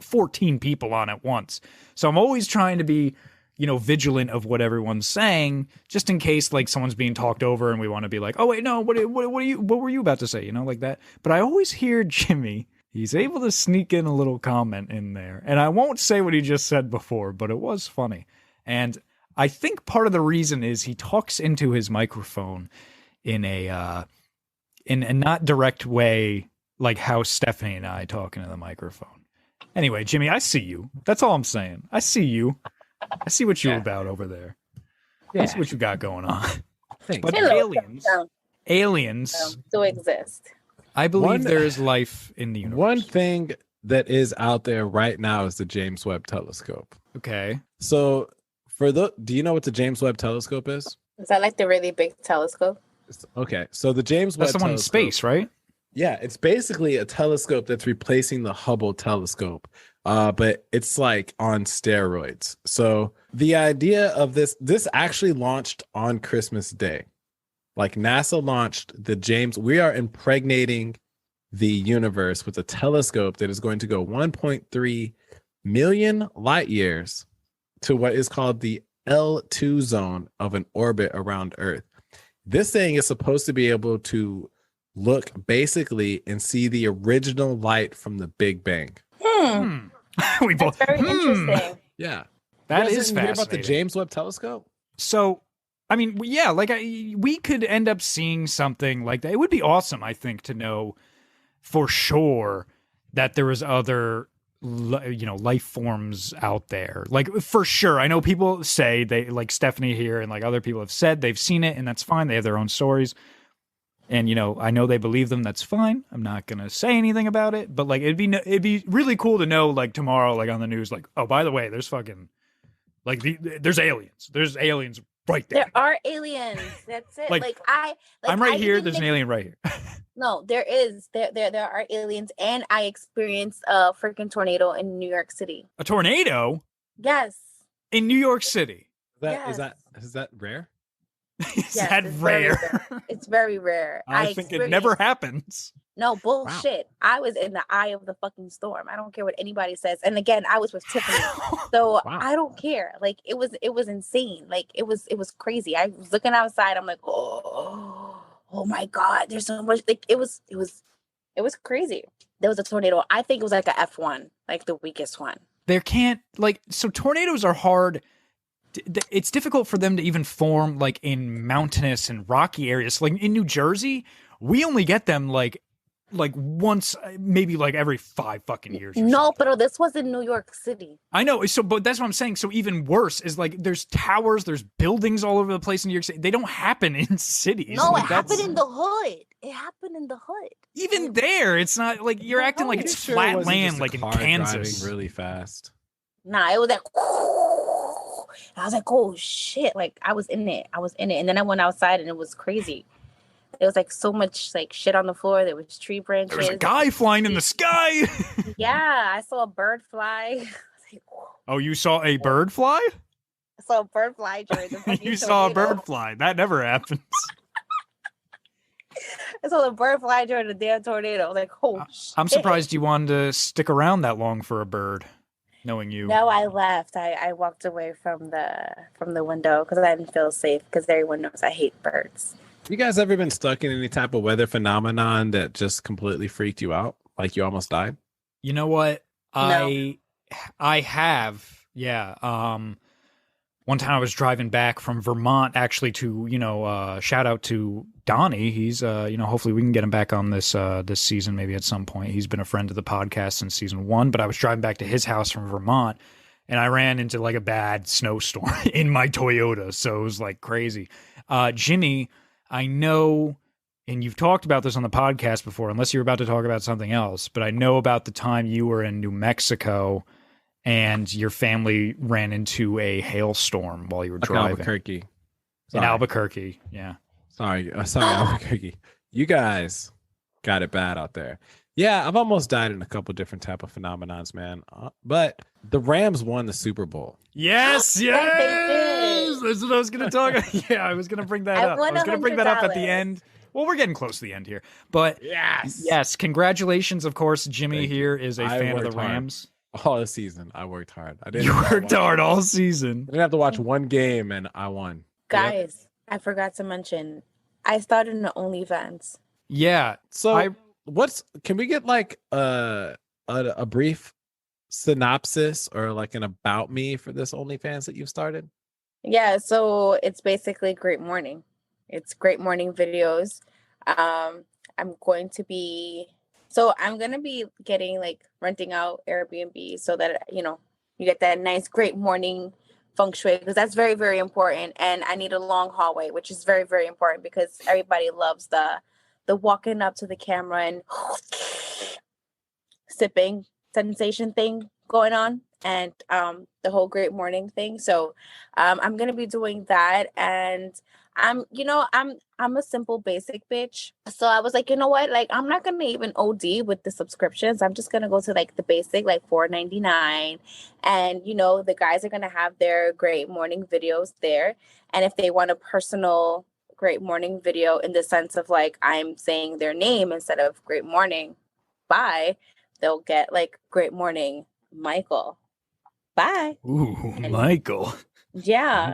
14 people on at once. So I'm always trying to be, vigilant of what everyone's saying, just in case like someone's being talked over and we want to be like, oh, wait, no, what were you about to say? Like that. But I always hear Jimmy. He's able to sneak in a little comment in there. And I won't say what he just said before, but it was funny. And I think part of the reason is he talks into his microphone in a not direct way, like how Stephanie and I talk into the microphone. Anyway, Jimmy, I see you. That's all I'm saying. I see you. I see what you're about over there. I see what you got going on. Thanks. But Hello, aliens do exist. I believe there is life in the universe. One thing that is out there right now is the James Webb Telescope. Okay. So, do you know what the James Webb Telescope is? Is that like the really big telescope? Okay, so the James Webb That's the one in Telescope, space, right? Yeah, it's basically a telescope that's replacing the Hubble telescope, but it's like on steroids. So the idea of this actually launched on Christmas Day. Like NASA launched we are impregnating the universe with a telescope that is going to go 1.3 million light years to what is called the L2 zone of an orbit around Earth. This thing is supposed to be able to look basically and see the original light from the Big Bang. We both. That's very interesting. Yeah. That You guys is didn't hear about the fascinating. James Webb Telescope? So, I mean, yeah, like we could end up seeing something like that. It would be awesome, I think, to know for sure that there was other, life forms out there. Like for sure, I know people say they like Stephanie here and like other people have said they've seen it, and that's fine. They have their own stories, and I know they believe them. That's fine. I'm not gonna say anything about it, but like it'd be really cool to know like tomorrow, like on the news, like, oh, by the way, there's fucking like there's aliens. There's aliens right there. There are aliens. That's it. Like, I'm right here. There's an alien right here. No, there is. There are aliens, and I experienced a freaking tornado in New York City. A tornado Yes. in New York City. Is that rare? Is Yes, that it's very rare? It's very rare. I think it never happens. No bullshit. I was in the eye of the fucking storm. I don't care what anybody says. And again, I was with Tiffany, so Wow. I don't care. Like it was insane. Like it was crazy. I was looking outside. I'm like, oh my god, there's so much. Like it was crazy. there was a tornado. I think it was like a F1, like the weakest one. There can't, like, so tornadoes are hard. It's difficult for them to even form like in mountainous and rocky areas. Like in New Jersey, we only get them like once, maybe like every 5 fucking years. No, but this was in New York City. I know. So, but that's what I'm saying. So even worse is like there's towers, there's buildings all over the place in New York City. They don't happen in cities. No, like, it happened in the hood. It happened in the hood. Even there, it's not like you're acting like it's flat land, like in Kansas. Driving really fast. Nah, it was like. I was like, oh shit! Like I was in it, and then I went outside, and it was crazy. It was like so much like shit on the floor. There was tree branches. There was a guy flying in the sky. Yeah, I saw a bird fly. Oh, you saw a bird fly? I saw a bird fly during the fucking You saw a tornado. bird fly. That never happens. I saw the bird fly during the damn tornado. I was like, oh shit. I'm surprised you wanted to stick around that long for a bird, knowing you. No, I left. I walked away from the window because I didn't feel safe because everyone knows I hate birds. You guys ever been stuck in any type of weather phenomenon that just completely freaked you out? Like you almost died? You know what? No. I have. Yeah. One time I was driving back from Vermont actually to, shout out to Donnie. He's hopefully we can get him back on this season maybe at some point. He's been a friend of the podcast since season 1, but I was driving back to his house from Vermont and I ran into like a bad snowstorm in my Toyota. So it was like crazy. Jimi, I know, and you've talked about this on the podcast before, unless you're about to talk about something else, but I know about the time you were in New Mexico and your family ran into a hailstorm while you were driving. Albuquerque. In Albuquerque, yeah. Sorry, Albuquerque. You guys got it bad out there. Yeah, I've almost died in a couple different type of phenomenons, man. But the Rams won the Super Bowl. Yes. That's what I was going to talk about. Yeah, I was going to bring that up. I was going to bring that up at the end. Well, we're getting close to the end here. But yes, congratulations, of course. Jimi here is a fan of the Rams. All the season, I worked hard. You worked hard all season. I didn't have to watch one game, and I won. Guys, I forgot to mention, I started in the OnlyFans. Yeah. So can we get like a brief synopsis or like an about me for this OnlyFans that you've started? Yeah, so it's basically Great Morning. It's Great Morning videos. I'm going to be getting renting out Airbnb so that, you get that nice Great Morning feng shui, because that's very, very important. And I need a long hallway, which is very, very important because everybody loves the walking up to the camera and sipping sensation thing going on, and the whole Great Morning thing. So I'm gonna be doing that, and I'm a simple basic bitch. So I was like, you know what? Like, I'm not gonna even OD with the subscriptions. I'm just gonna go to the basic, $4.99, and the guys are gonna have their Great Morning videos there. And if they want a personal Great Morning video in the sense of I'm saying their name instead of Great Morning, bye, they'll get Great Morning Michael. Bye. Ooh, and, Michael. Yeah,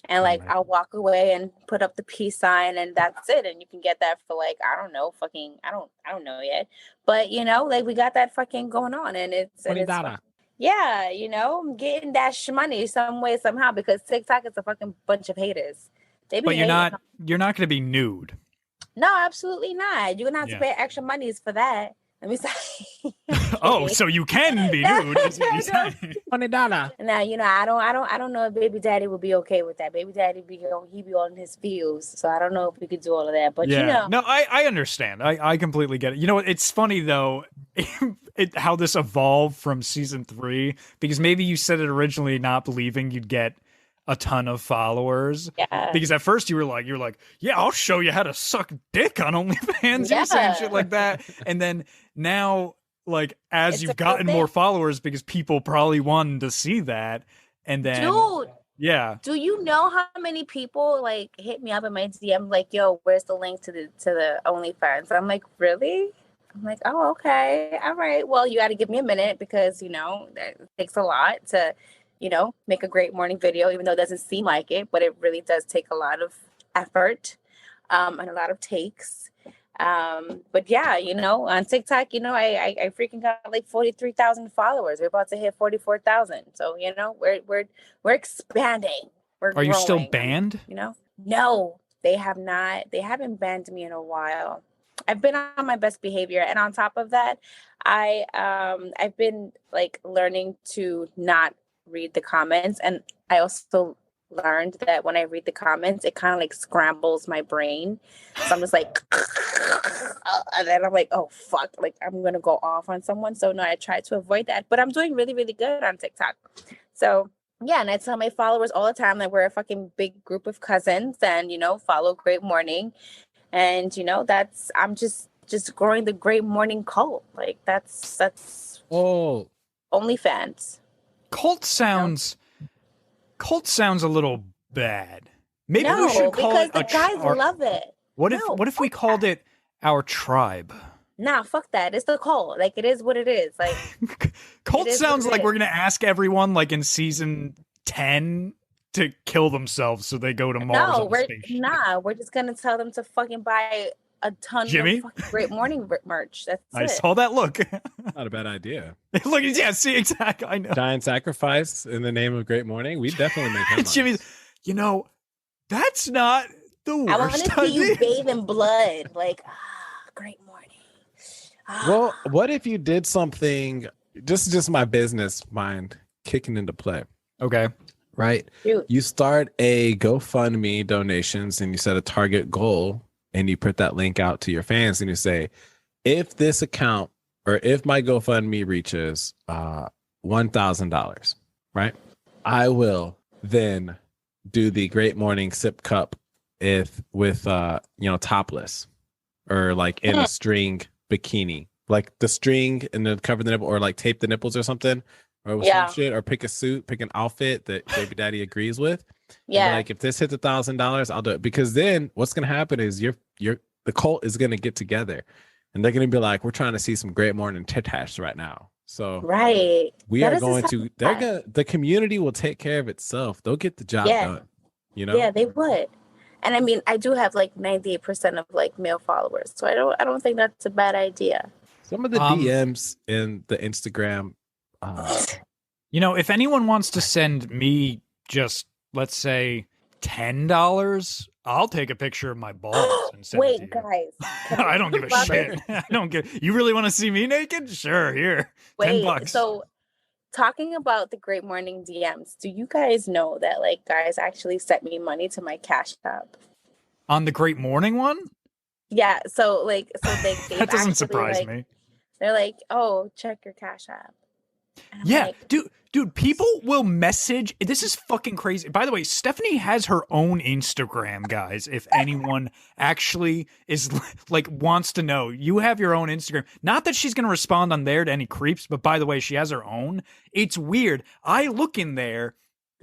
and I'll walk away and put up the peace sign, and that's it. And you can get that for I don't know, I don't know yet. But we got that fucking going on, and it's yeah, I'm getting that money some way, somehow, because TikTok is a fucking bunch of haters. But you're not gonna be nude. No, absolutely not. You're gonna have to pay extra monies for that. Let me say. Oh, so you can be nude. Is what you're saying. $20. Now, I don't know if baby daddy would be okay with that. Baby daddy he be on his feels, so I don't know if we could do all of that. But no, I understand. I completely get it. You know what? It's funny though, how this evolved from season 3, because maybe you said it originally not believing you'd get a ton of followers. Yeah. Because at first you were like, yeah, I'll show you how to suck dick on OnlyFans. Yeah. You're saying shit like that. And then now, as you've gotten more followers, because people probably wanted to see that. And then dude, yeah. Do you know how many people hit me up in my DM yo, where's the link to the OnlyFans? I'm like, really? I'm like, oh, okay. All right. Well, you got to give me a minute because, that takes a lot to make a Great Morning video, even though it doesn't seem like it, but it really does take a lot of effort and a lot of takes. But yeah, on TikTok, I freaking got like 43,000 followers. We're about to hit 44,000. So, we're expanding. We're Are you still growing, banned? No, they have not. They haven't banned me in a while. I've been on my best behavior, and on top of that, I've been like learning to not read the comments, and I also learned that when I read the comments, it kind of like scrambles my brain. So I'm just like, and then I'm like, oh fuck, like I'm gonna go off on someone. So no, I try to avoid that, but I'm doing really, really good on TikTok. So yeah, and I tell my followers all the time that we're a fucking big group of cousins, and follow Great Morning, and I'm just growing the Great Morning cult. Like that's OnlyFans. Cult sounds a little bad. Maybe we should call because it the guys love it. What if we called it our tribe? Nah, fuck that. It's the cult. Like, it is what it is. Like, cult sounds like we're gonna ask everyone, like in season 10, to kill themselves so they go to Mars. We're just gonna tell them to fucking buy a ton Jimmy? of fucking Great Morning merch. That's I it. saw that look. Not a bad idea. Look, yeah, see, exactly. I know. Giant sacrifice in the name of Great Morning. We definitely make headlines. Jimmy's, that's not the worst I want to see you bathe in blood. Like, Great Morning. Well, what if you did something, just my business mind kicking into play. Okay. Right? Shoot. You start a GoFundMe donations and you set a target goal and you put that link out to your fans and you say, if this account or if my GoFundMe reaches $1,000, right? I will then do the Great Morning sip cup with topless or like in a string bikini, like the string and then cover the nipple or like tape the nipples or something or some shit, or pick a suit, pick an outfit that baby daddy agrees with. Yeah. And like if this hits $1,000, I'll do it, because then what's going to happen is the cult is going to get together and they're going to be like, we're trying to see some Great Morning titash right now. So right. The community will take care of itself. They'll get the job done. Yeah, they would. And I mean, I do have like 98% of like male followers. So I don't think that's a bad idea. Some of the DMs in the Instagram. If anyone wants to send me just, let's say, $10, I'll take a picture of my balls and send it to you. Guys. I don't give a shit. You really want to see me naked? Sure, here. Wait, $10. So talking about the Great Morning DMs, do you guys know that like guys actually sent me money to my Cash App? On the Great Morning one? Yeah, so they that doesn't surprise me. They're like, oh, check your Cash App. Yeah, like, dude, people will message. This is fucking crazy. By the way, Stephanie has her own Instagram, guys. If anyone actually is like wants to know, you have your own Instagram. Not that she's going to respond on there to any creeps, but by the way, she has her own. It's weird. I look in there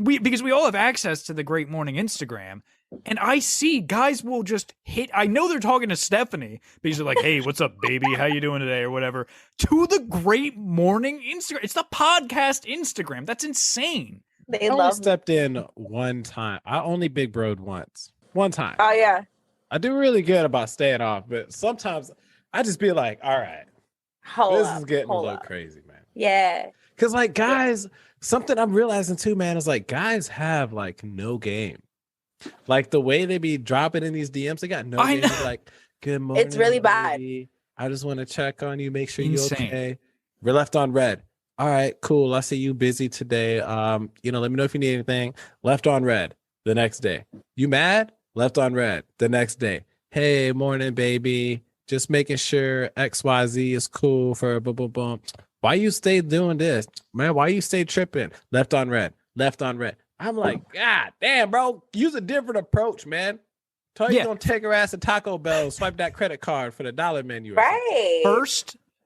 because we all have access to the Great Morning Instagram. And I see guys will just hit. I know they're talking to Stephanie because they're like, "Hey, what's up, baby? How you doing today?" or whatever. To the Great Morning Instagram. It's the podcast Instagram. That's insane. They love stepped in one time. I only big broed once. One time. Oh yeah. I do really good about staying off, but sometimes I just be like, "All right, this is getting a little crazy, man." Yeah. Because like guys, something I'm realizing too, man, is like guys have like no game. Like the way they be dropping in these DMs, they got no game. Like, good morning. It's really bad. I just want to check on you, make sure you're okay. We're left on red. All right, cool. I see you busy today. Let me know if you need anything. Left on red the next day. You mad? Left on red the next day. Hey, morning, baby. Just making sure XYZ is cool for boom, boom, boom. Why you stay doing this? Man, why you stay tripping? Left on red. Left on red. I'm like, God damn, bro, use a different approach, man. Tell you gonna take her ass to Taco Bell, swipe that credit card for the dollar menu. Right.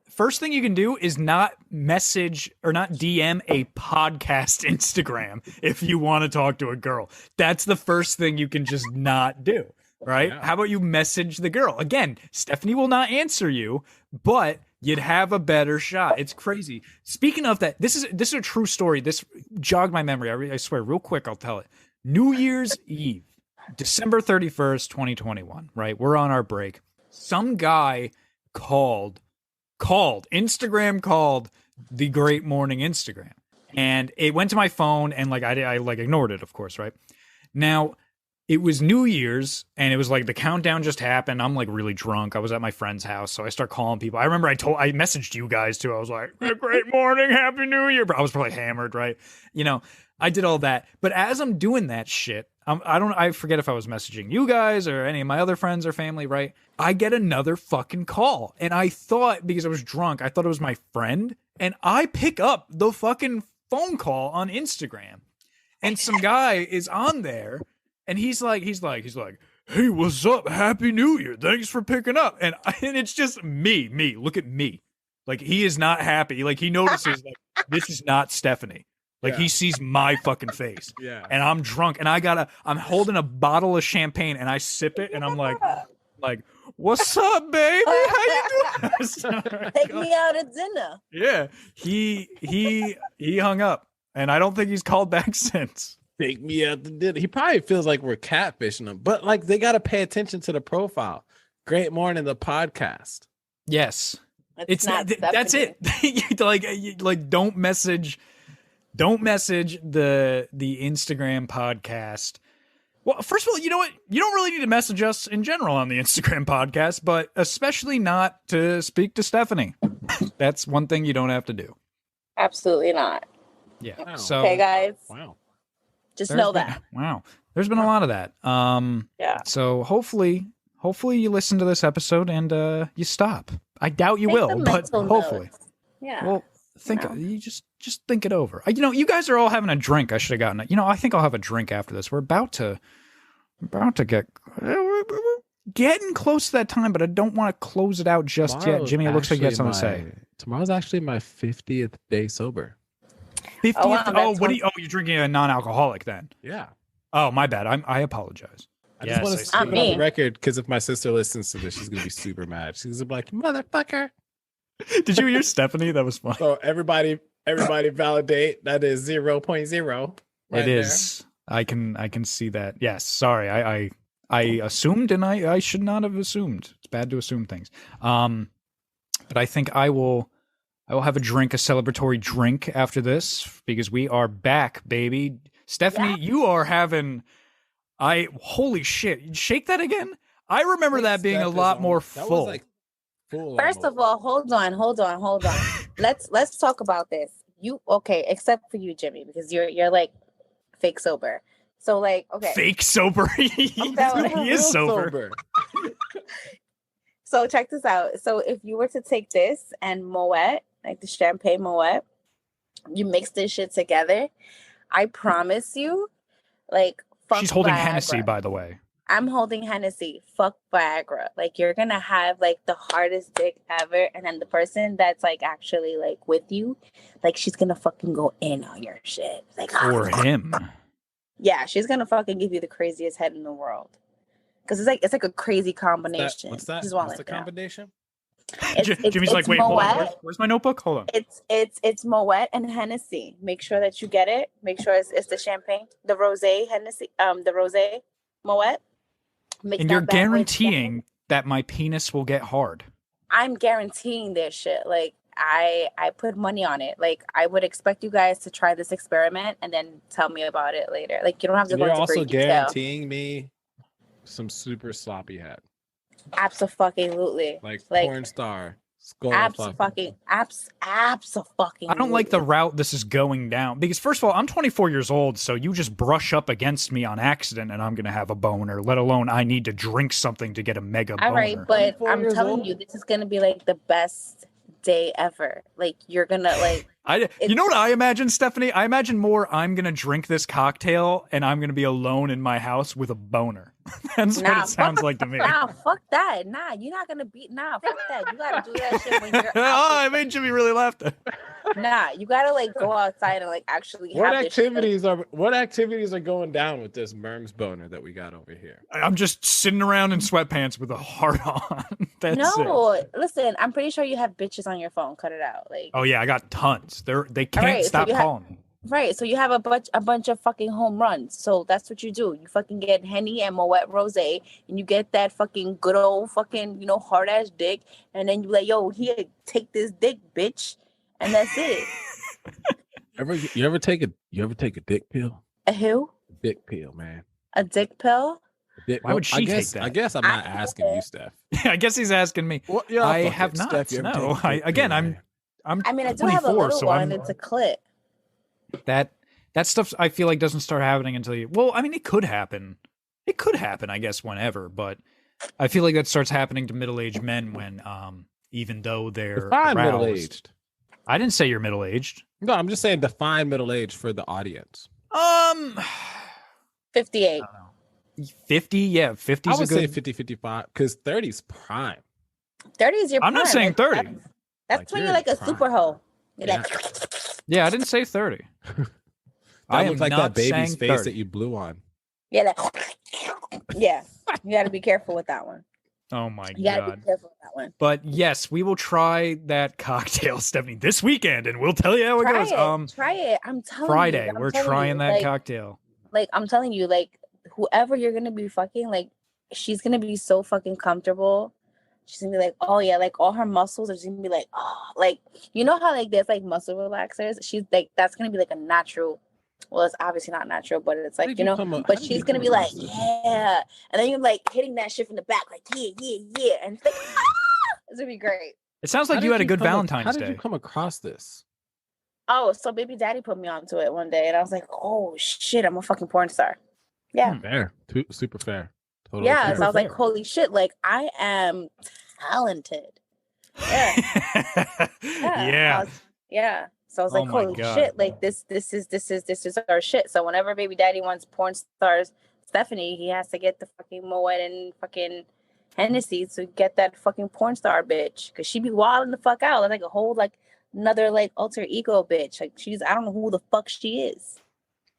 First thing you can do is not message or not DM a podcast Instagram if you want to talk to a girl. That's the first thing you can just not do, right? Yeah. How about you message the girl? Again, Stephanie will not answer you, but you'd have a better shot. It's crazy. Speaking of that, this is a true story. This jogged my memory. I swear, real quick, I'll tell it. New Year's Eve, December 31st, 2021, right? We're on our break. some guy Instagram called the Great Morning Instagram, and it went to my phone, and like I like ignored it, of course, right? Now it was New Year's, and it was like the countdown just happened. I'm like really drunk. I was at my friend's house, so I start calling people. I remember I messaged you guys too. I was like, "Great morning, Happy New Year!" But I was probably hammered, right? You know, I did all that. But as I'm doing that shit, I forget if I was messaging you guys or any of my other friends or family, right? I get another fucking call, and I thought, because I was drunk, I thought it was my friend, and I pick up the fucking phone call on Instagram, and some guy is on there. And he's like, "Hey, what's up? Happy New Year. Thanks for picking up." And it's just me. Look at me. Like, he is not happy. Like, he notices, like, this is not Stephanie. Like, he sees my fucking face. Yeah. And I'm drunk, and I'm holding a bottle of champagne, and I sip it, and I'm like, "What's up, baby? How you doing?" Take me out to dinner. Yeah. He hung up, and I don't think he's called back since. Take me out to dinner. He probably feels like we're catfishing him, but like they got to pay attention to the profile. Great Morning, the podcast. Yes, It's not that's it. like don't message the Instagram podcast. Well, first of all, you know what? You don't really need to message us in general on the Instagram podcast, but especially not to speak to Stephanie. That's one thing you don't have to do. Absolutely not. Yeah. Wow. So Okay, guys. Wow. Just know that. Wow. There's been a lot of that. Yeah. So hopefully you listen to this episode and you stop. I doubt you Take will, some but mental hopefully. notes. Yeah. Well, No. you just think it over. You guys are all having a drink. I should have gotten it. I think I'll have a drink after this. We're about to get we're getting close to that time, but I don't want to close it out just yet. Jimmy, it looks like you got something to say. Tomorrow's actually my 50th day sober. 50th. Oh, wow, Oh, what do you? Oh, you're drinking a non-alcoholic then? Yeah. Oh, my bad. I apologize. I just want to Yes, speak Not it on the me. record because if my sister listens to this, she's gonna be super mad. She's gonna be like, "Motherfucker!" Did you hear Stephanie? That was fun. So everybody validate that is 0.0. It is. I can see that. Yes. Sorry. I assumed, and I should not have assumed. It's bad to assume things. But I think I will have a celebratory drink after this because we are back, baby. Stephanie, you are having. Holy shit! Shake that again. I remember that being a lot more full. Full First of all, hold on. Let's talk about this. Except for you, Jimmy, because you're like fake sober. So like, okay. Fake sober. He is sober. So check this out. So if you were to take this and Moet, like the champagne Moet, you mix this shit together, I promise you, like, fuck She's holding Viagra. Hennessy, by the way. I'm holding Hennessy. Fuck Viagra. Like, you're gonna have like the hardest dick ever, and then the person that's like actually like with you, like, she's gonna fucking go in on your shit. Like, Or him. yeah, she's gonna fucking give you the craziest head in the world. Because it's like a crazy combination. What's that? Just wanna What's the let you know. combination? Jimmy's like, wait, hold on. Where's my notebook? Hold on. It's Moet and Hennessy. Make sure that you get it. Make sure it's the champagne, the rosé Hennessy, the rosé Moet. And you're guaranteeing that my penis will get hard. I'm guaranteeing this shit. Like, I put money on it. Like, I would expect you guys to try this experiment and then tell me about it later. Like, you don't have to go You're into also great detail. guaranteeing me some super sloppy head, Absolutely. like Like, porn star. Skull Absolutely. Absolutely. I don't like the route this is going down because, first of all, I'm 24 years old, so you just brush up against me on accident and I'm going to have a boner, let alone I need to drink something to get a mega boner. All right, but 24 I'm years telling old? you, this is going to be like the best day ever. Like, you're going to like. You know what I imagine, Stephanie? I imagine more I'm going to drink this cocktail and I'm going to be alone in my house with a boner. That's what it sounds like to me. Nah, fuck that. Nah, you're not going to be. Nah, fuck that. You got to do that shit when you're Oh, out. I made Jimmy really laugh there. Nah, you got to like go outside and like actually What have this shit, like- what activities are going down with this Merms boner that we got over here? I'm just sitting around in sweatpants with a heart on. That's it. No, listen, I'm pretty sure you have bitches on your phone. Cut it out. Like, Oh, yeah, I got tons. They can't right, so stop you have- calling me. Right. So you have a bunch of fucking home runs. So that's what you do. You fucking get Henny and Moet Rose, and you get that fucking good old fucking, hard ass dick, and then you like, yo, here, take this dick, bitch. And that's it. You ever take a dick pill? A who? Dick pill, man. A dick pill? Why would she take that? I guess I'm not asking you, Steph. I guess he's asking me. Well, yeah, I fuck have it. not. Steph, you ever No. take a dick pill, man? I mean, I do 24, have a little so one. It's a clit. That stuff I feel like doesn't start happening until you. Well, I mean, it could happen. It could happen, I guess, whenever. But I feel like that starts happening to middle-aged men when, even though they're Define aroused. middle-aged. I didn't say you're middle-aged. No, I'm just saying define middle-aged for the audience. 58. 50. Yeah, 50 I is would a good. say 50, 55, because 30 is prime. 30 is your prime. I'm not saying 30. That's Like, when you're you're like a prime. super hoe. You're Yeah. like, Yeah, I didn't say 30. That I looks am like not that baby's saying face 30. that you blew on. yeah, like, yeah. You got to be careful with that one. Oh my You got to god. be careful with that one. But yes, we will try that cocktail, Stephanie, this weekend, and we'll tell you how it Try goes. it. Try it. I'm telling Friday, you. I'm we're telling trying you, that like, cocktail. Like, I'm telling you, like, whoever you're going to be fucking, like, she's going to be so fucking comfortable. She's going to be like, oh, yeah, like, all her muscles are just going to be like, oh, like, you know how, like, there's, like, muscle relaxers? She's, like, that's going to be, like, a natural. Well, it's obviously not natural, but it's, like, but she's going to be like, yeah. And then you're, like, hitting that shit from the back, like, yeah, yeah, yeah. And it's like, it's going to be great. It sounds like you had a good Valentine's How Day. did you come across this? Oh, so baby daddy put me onto it one day, and I was like, oh, shit, I'm a fucking porn star. Yeah. Fair. Super fair. Totally Yeah, fair. so I was like, holy shit, like I am talented. Yeah. Yeah. Yeah. So I was like, Oh my holy God. shit, like this is our shit. So whenever baby daddy wants porn stars Stephanie, he has to get the fucking Moet and fucking Hennessy to get that fucking porn star bitch. Cause she be wilding the fuck out. Like a whole like another like alter ego bitch. Like I don't know who the fuck she is.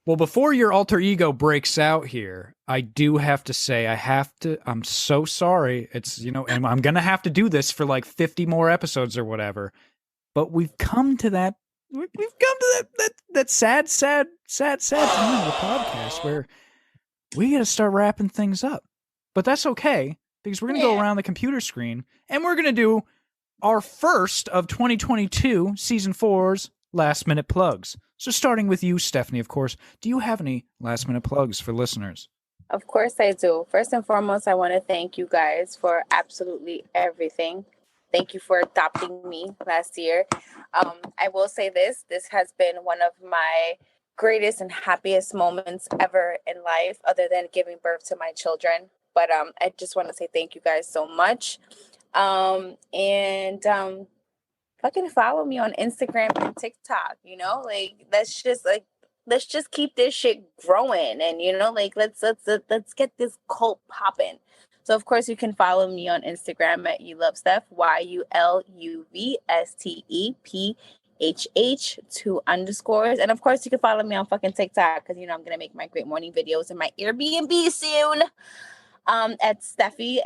Well, before your alter ego breaks out here, I do have to say, I'm so sorry. It's, and I'm going to have to do this for like 50 more episodes or whatever. But we've come to that sad time of the podcast where we got to start wrapping things up. But that's okay, because we're going to go around the computer screen and we're going to do our first of 2022 season 4's last minute plugs. So starting with you, Stephanie, of course, do you have any last minute plugs for listeners? Of course I do. First and foremost, I want to thank you guys for absolutely everything. Thank you for adopting me last year. I will say this has been one of my greatest and happiest moments ever in life, other than giving birth to my children. But I just want to say thank you guys so much. Fucking follow me on Instagram and TikTok, like let's just keep this shit growing, and like let's get this cult popping. So of course you can follow me on Instagram at YouLoveSteph, YULUVSTEPHH 2_. And of course you can follow me on fucking TikTok, because I'm gonna make my great morning videos in my Airbnb soon. At Steffi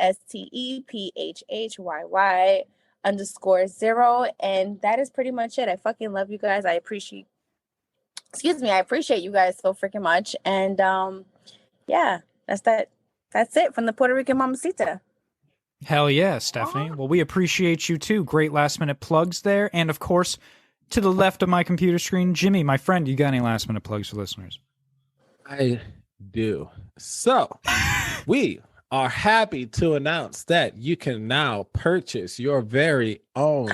STEPHHYY_0, and that is pretty much it. I fucking love you guys. I appreciate you guys so freaking much. And yeah, that's it from the Puerto Rican Mamacita. Hell yeah, Stephanie. Well, we appreciate you too. Great last minute plugs there. And of course, to the left of my computer screen, Jimmy, my friend, you got any last minute plugs for listeners? I do. So we are happy to announce that you can now purchase your very own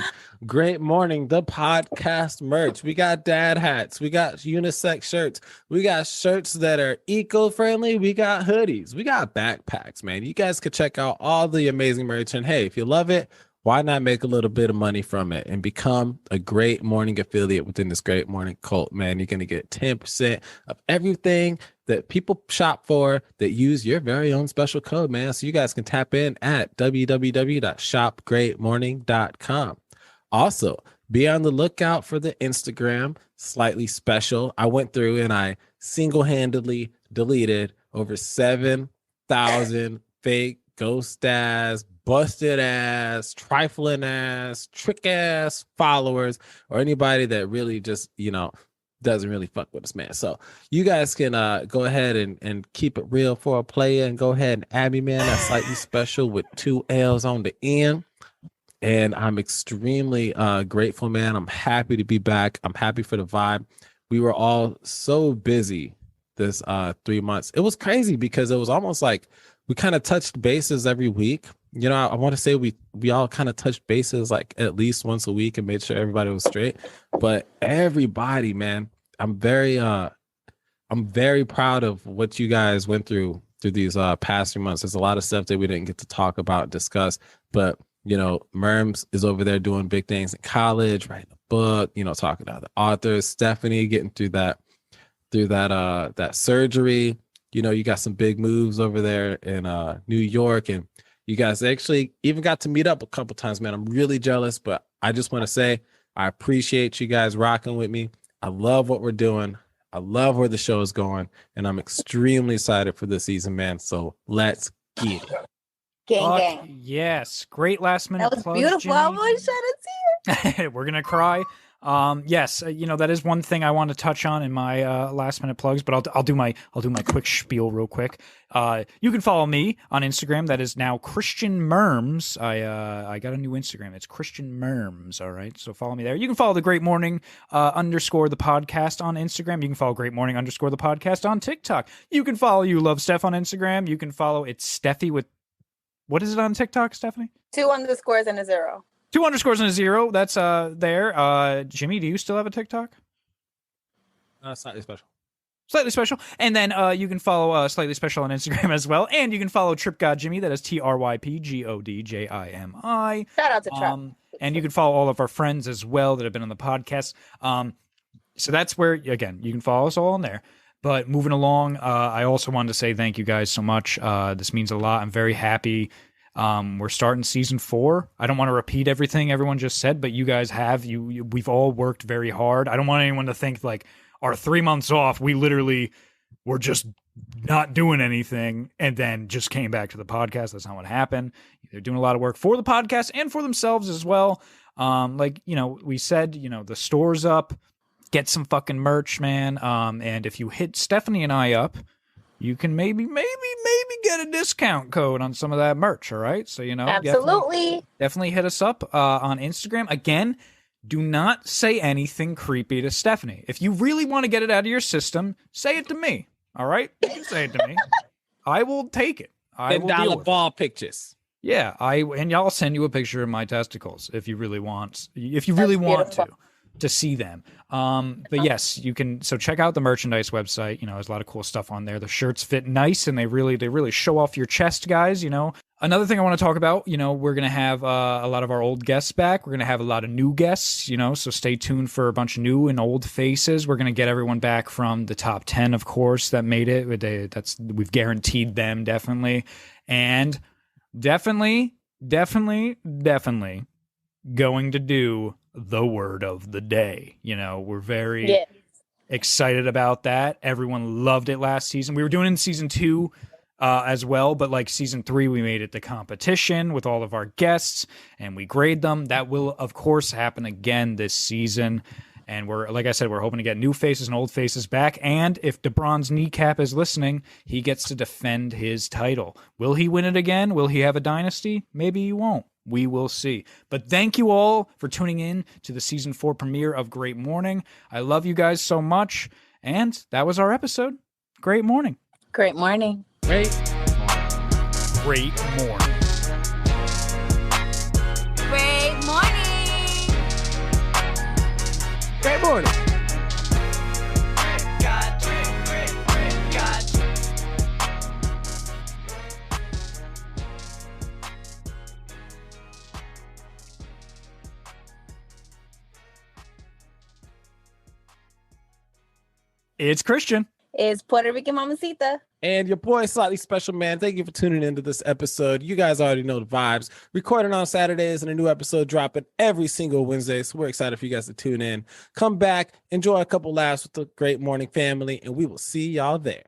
Great Morning, the podcast merch. We got dad hats. We got unisex shirts. We got shirts that are eco-friendly. We got hoodies. We got backpacks, man. You guys could check out all the amazing merch. And hey, if you love it, why not make a little bit of money from it and become a Great Morning affiliate within this Great Morning cult, man? You're going to get 10% of everything that people shop for that use your very own special code, man. So you guys can tap in at www.shopgreatmorning.com. Also, be on the lookout for the Instagram Slightly Special. I went through and I single-handedly deleted over 7,000 fake ghost ass, busted ass, trifling ass, trick ass followers, or anybody that really just, doesn't really fuck with us, man. So you guys can go ahead and keep it real for a player and go ahead and add me, man. That's slightly special with 2 L's on the end. And I'm extremely grateful, man. I'm happy to be back. I'm happy for the vibe. We were all so busy this 3 months. It was crazy because it was almost like we kind of touched bases every week. You know, I want to say we all kind of touched bases like at least once a week and made sure everybody was straight. But everybody, man, I'm very proud of what you guys went through these past 3 months. There's a lot of stuff that we didn't get to talk about, discuss, but you know, Merms is over there doing big things in college, writing a book, you know, talking to other authors. Stephanie getting through that surgery. You know, you got some big moves over there in New York, and you guys actually even got to meet up a couple times, man. I'm really jealous, but I just want to say I appreciate you guys rocking with me. I love what we're doing. I love where the show is going, and I'm extremely excited for this season, man. So let's get it. Gang. Yes, great last minute. That was plugs, beautiful. Jimmy. I want to shed a tear. We're gonna cry. Yes, you know, that is one thing I want to touch on in my last minute plugs, but I'll do my quick spiel real quick. You can follow me on Instagram. That is now Christian Merms. I got a new Instagram. It's Christian Merms. All right, so follow me there. You can follow the Great Morning underscore the podcast on Instagram. You can follow Great Morning underscore the podcast on TikTok. You can follow You Love Steph on Instagram. You can follow It's Steffi with, what is it on TikTok, Stephanie? 2 underscores and a 0. 2 underscores and a 0. That's there. Jimmy, do you still have a TikTok? Slightly special. Slightly special. And then you can follow Slightly Special on Instagram as well. And you can follow Trip God Jimmy. That is TrypGodJimi. Shout out to Trap. And you can follow all of our friends as well that have been on the podcast. So that's where, again, you can follow us all on there. But moving along, I also wanted to say thank you guys so much. This means a lot. I'm very happy. We're starting season 4. I don't want to repeat everything everyone just said, but you guys have. We've all worked very hard. I don't want anyone to think like our 3 months off, we literally were just not doing anything and then just came back to the podcast. That's not what happened. They're doing a lot of work for the podcast and for themselves as well. Like, you know, we said, you know, the store's up. Get some fucking merch, man. And if you hit Stephanie and I up, you can maybe get a discount code on some of that merch. All right. So, you know, absolutely. Definitely hit us up on Instagram. Again, do not say anything creepy to Stephanie. If you really want to get it out of your system, say it to me. All right. You can say it to me. I will take it. I will deal with ball pictures. Yeah. And y'all send you a picture of my testicles if you really want. If you really want to see them. But yes, you can. So check out the merchandise website. You know, there's a lot of cool stuff on there. The shirts fit nice and they really show off your chest, guys. You know, another thing I want to talk about, you know, we're going to have a lot of our old guests back. We're going to have a lot of new guests, you know, so stay tuned for a bunch of new and old faces. We're going to get everyone back from the top 10, of course, that made it. We've guaranteed them definitely. And definitely going to do the word of the day. You know, we're very excited about that. Everyone loved it last season. We were doing it in season 2 as well, but like season 3, we made it the competition with all of our guests and we grade them. That will, of course, happen again this season. And we're, like I said, we're hoping to get new faces and old faces back. And if DeBron's kneecap is listening, he gets to defend his title. Will he win it again? Will he have a dynasty? Maybe he won't. We will see. But thank you all for tuning in to the season 4 premiere of Great Morning. I love you guys so much. And that was our episode. Great morning. Great morning. Great morning. Great morning. Great morning. It's Christian. It's Puerto Rican Mamacita. And your boy, Slightly Special, man. Thank you for tuning into this episode. You guys already know the vibes. Recording on Saturdays and a new episode dropping every single Wednesday. So we're excited for you guys to tune in. Come back, enjoy a couple laughs with the Great Morning family, and we will see y'all there.